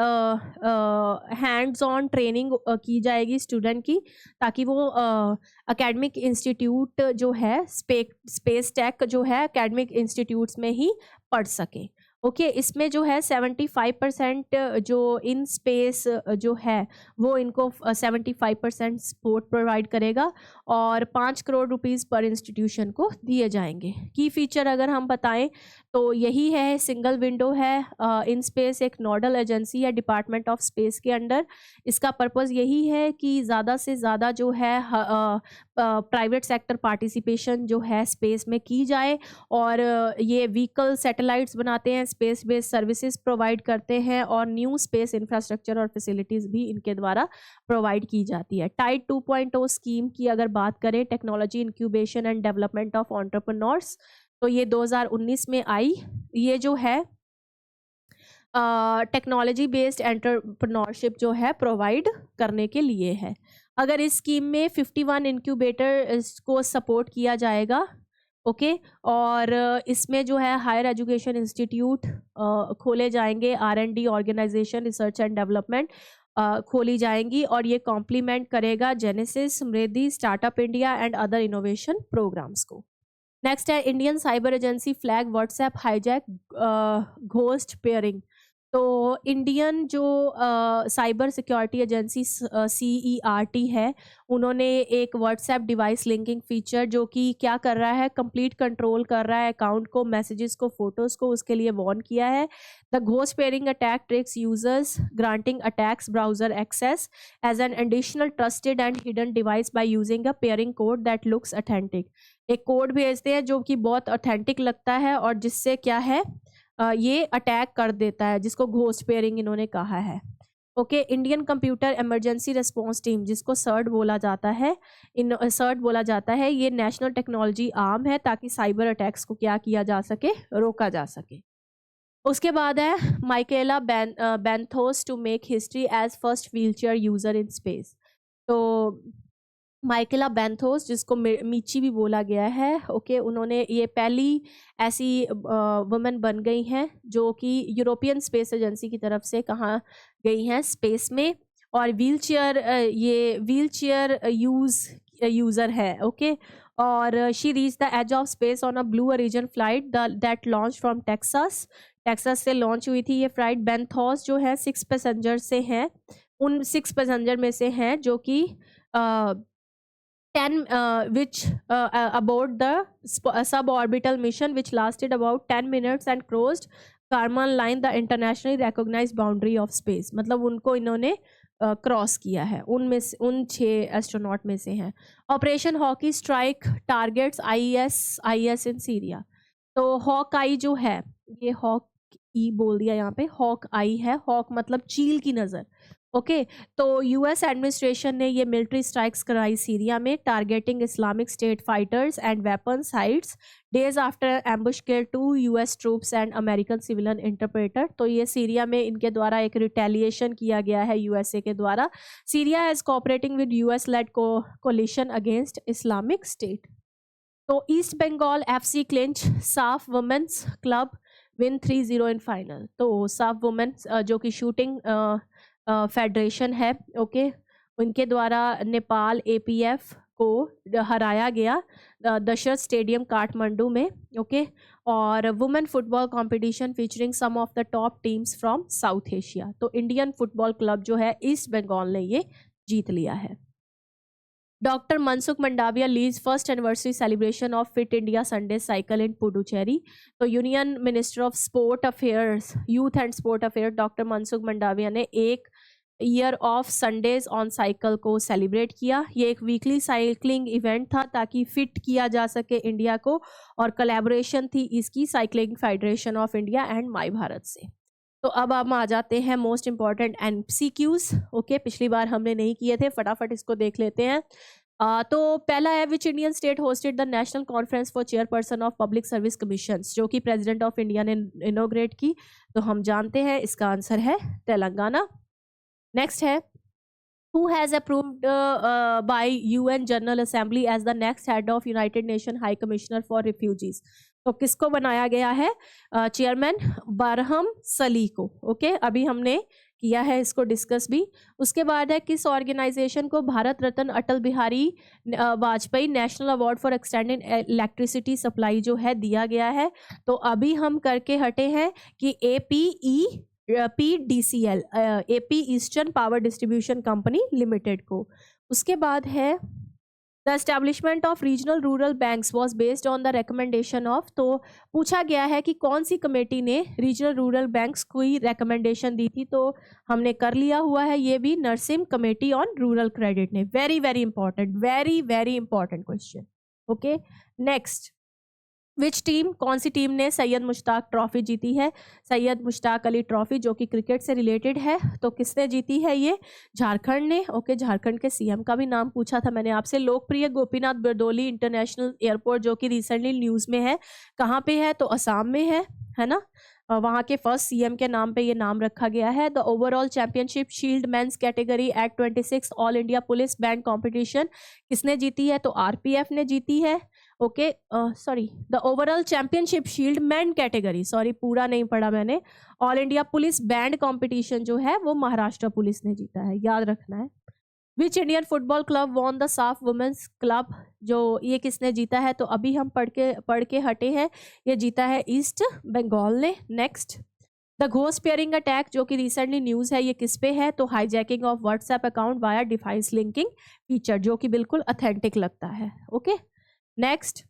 Speaker 1: हैंड्स ऑन ट्रेनिंग की जाएगी स्टूडेंट की, ताकि वो एकेडमिक इंस्टीट्यूट जो है स्पेस टेक जो है एकेडमिक इंस्टीट्यूट्स में ही पढ़ सके। ओके, इसमें जो है 75% जो इन स्पेस जो है वो इनको 75% सपोर्ट प्रोवाइड करेगा और 5 करोड़ रुपीस पर इंस्टीट्यूशन को दिए जाएंगे। की फीचर अगर हम बताएं तो यही है, सिंगल विंडो है, इन स्पेस एक नोडल एजेंसी है डिपार्टमेंट ऑफ स्पेस के अंडर। इसका पर्पस यही है कि ज़्यादा से ज़्यादा जो है प्राइवेट सेक्टर पार्टिसिपेशन जो है स्पेस में की जाए, और ये व्हीकल सैटेलाइट्स बनाते हैं, स्पेस बेस्ड सर्विसेज प्रोवाइड करते हैं, और न्यू स्पेस इंफ्रास्ट्रक्चर और फैसिलिटीज़ भी इनके द्वारा प्रोवाइड की जाती है। टाइड 2.0 स्कीम की अगर बात करें, technology incubation and development of entrepreneurs, तो ये 2019 में आई। ये जो है टेक्नोलॉजी बेस्ड एंटरप्रेन्योरशिप जो है प्रोवाइड करने के लिए है। अगर इस स्कीम में 51 इंक्यूबेटर को सपोर्ट किया जाएगा। ओके, और इसमें जो है हायर एजुकेशन इंस्टीट्यूट खोले जाएंगे, R&D organisation, research and development खोली जाएंगी, और ये कॉम्प्लीमेंट करेगा Genesis, Samriddhi, startup India and other innovation programmes को। नेक्स्ट है Indian cyber agency flag WhatsApp hijack ghost pairing, तो इंडियन जो साइबर सिक्योरिटी एजेंसी CERT है, उन्होंने एक व्हाट्सएप डिवाइस लिंकिंग फीचर जो कि क्या कर रहा है, कंप्लीट कंट्रोल कर रहा है अकाउंट को, मैसेजेस को, फोटोज़ को, उसके लिए वार्न किया है। The ghost pairing attack tricks users granting attacks browser access as an additional trusted and hidden device by using a pairing code that looks authentic. एक कोड भेजते हैं जो कि बहुत ऑथेंटिक लगता है और जिससे क्या है ये अटैक कर देता है, जिसको घोस्ट पेयरिंग इन्होंने कहा है। Okay, Indian computer emergency response team, जिसको सर्ट बोला जाता है, ये नेशनल टेक्नोलॉजी आर्म है ताकि साइबर अटैक्स को क्या किया जा सके, रोका जा सके। उसके बाद है Michaela Benthaus to make history as first wheelchair user in space, तो माइकेला बेंथोस, जिसको मीची भी बोला गया है, ओके, उन्होंने ये पहली ऐसी वुमेन बन गई हैं जो कि यूरोपियन स्पेस एजेंसी की तरफ से कहाँ गई हैं स्पेस में, और ये व्हीलचेयर यूज़र है। ओके, और she reach the edge of space on a Blue Origin flight that launch from Texas से लॉन्च हुई थी ये फ्लाइट। बेंथोस जो है 6 पैसेंजर से हैं, उन 6 पैसेंजर में से हैं जो कि 10 which aboard the suborbital mission which lasted about 10 minutes and crossed Kármán line, the internationally recognized boundary of space, मतलब उनको इन्होंने क्रॉस किया है, उन 6 एस्ट्रोनॉट में से हैं। Operation hockey strike targets IS in Syria, तो हॉक आई जो है, ये हॉक ई बोल दिया यहाँ पे, हॉक आई है, हॉक मतलब चील की नज़र। ओके, तो US एडमिनिस्ट्रेशन ने ये मिलिट्री स्ट्राइक्स कराई सीरिया में, targeting Islamic state fighters and weapon sites days after ambush kill 2 US troops and American civilian interpreter. तो ये सीरिया में इनके द्वारा एक रिटेलिएशन किया गया है USA के द्वारा। Syria is cooperating with US led coalition against Islamic State. तो East Bengal FC clinch SAFF women's club win 3-0 in final, तो साफ वुमेन जो कि शूटिंग फेडरेशन है, ओके, उनके द्वारा नेपाल एपीएफ को हराया गया दशरथ स्टेडियम काठमांडू में, ओके। और women football competition featuring some of the top teams from South Asia. तो इंडियन फुटबॉल क्लब जो है ईस्ट बंगाल ने ये जीत लिया है। Doctor Mansukh Mandaviya leads first anniversary celebration of fit India Sunday cycle in Puducherry. तो union minister of sport affairs, youth and sport affair doctor Mansukh Mandaviya ने एक year of Sundays on cycle को सेलिब्रेट किया। ये एक वीकली साइकिलिंग इवेंट था ताकि फिट किया जा सके इंडिया को, और कोलैबोरेशन थी इसकी cycling federation of India and my Bharat से। तो अब हम आ जाते हैं मोस्ट इंपॉर्टेंट MCQs, ओके। पिछली बार हमने नहीं किए थे, फटाफट इसको देख लेते हैं। तो पहला है which Indian state hosted the national conference for chairperson of public service commissions, जो कि प्रेसिडेंट ऑफ इंडिया ने इनोग्रेट की। तो हम जानते हैं इसका आंसर है तेलंगाना। नेक्स्ट है who has approved by UN General Assembly as the next head of United Nations High Commissioner for Refugees। तो किसको बनाया गया है चेयरमैन? बरहम सली को, ओके। अभी हमने किया है इसको डिस्कस भी। उसके बाद है किस ऑर्गेनाइजेशन को Bharat Ratna Atal Bihari Vajpayee national award for extended electricity supply जो है दिया गया है। तो अभी हम करके हटे हैं कि PDCL AP eastern power distribution company limited को। उसके बाद है the establishment of regional rural banks was based on the recommendation of. तो पूछा गया है कि कौन सी कमेटी ने रीजनल रूरल बैंक्स को ही रिकमेंडेशन दी थी। तो हमने कर लिया हुआ है ये भी, Narasimha committee on rural credit ने। Very very important, very very important question, okay. Next, which team, कौन सी टीम ने सैयद मुश्ताक ट्रॉफी जीती है? सैयद मुश्ताक अली ट्रॉफी, जो कि क्रिकेट से रिलेटेड है। तो किसने जीती है ये? झारखंड ने, ओके। झारखंड के सीएम का भी नाम पूछा था मैंने आपसे। लोकप्रिय गोपीनाथ बरदोली इंटरनेशनल एयरपोर्ट, जो कि रिसेंटली न्यूज़ में है, कहाँ पे है? तो असम में है ना। वहाँ के फर्स्ट सीएम के नाम पे ये नाम रखा गया है। The overall championship shield men's category at 26 all India police band competition किसने जीती है? तो आरपीएफ ने जीती है, okay. Sorry, the overall championship shield man category, sorry पूरा नहीं पढ़ा मैंने, all India police band competition जो है वो महाराष्ट्र पुलिस ने जीता है, याद रखना है। Which Indian football club won the साफ वुमेन्स क्लब, जो ये किसने जीता है? तो अभी हम पढ़ के हटे हैं, ये जीता है ईस्ट बंगाल ने। Next, the ghost pairing attack, जो कि रिसेंटली न्यूज़ है, ये किस पे है? तो hijacking of WhatsApp account via device linking feature, जो कि बिल्कुल ऑथेंटिक लगता है, ओके। नेक्स्ट,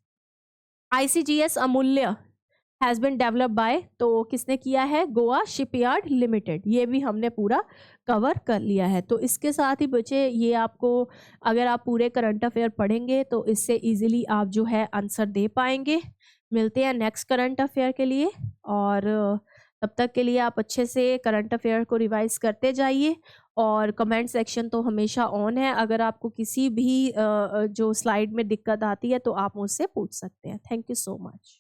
Speaker 1: ICGS अमूल्य हैज़ बिन डेवलप बाय, तो किसने किया है? Goa shipyard limited. ये भी हमने पूरा कवर कर लिया है। तो इसके साथ ही बच्चे, ये आपको, अगर आप पूरे करंट अफेयर पढ़ेंगे तो इससे इजीली आप जो है आंसर दे पाएंगे। मिलते हैं नेक्स्ट करंट अफेयर के लिए, और तब तक के लिए आप अच्छे से करंट अफेयर को रिवाइज करते जाइए। और कमेंट सेक्शन तो हमेशा ऑन है, अगर आपको किसी भी जो स्लाइड में दिक्कत आती है तो आप मुझसे पूछ सकते हैं। Thank you so much.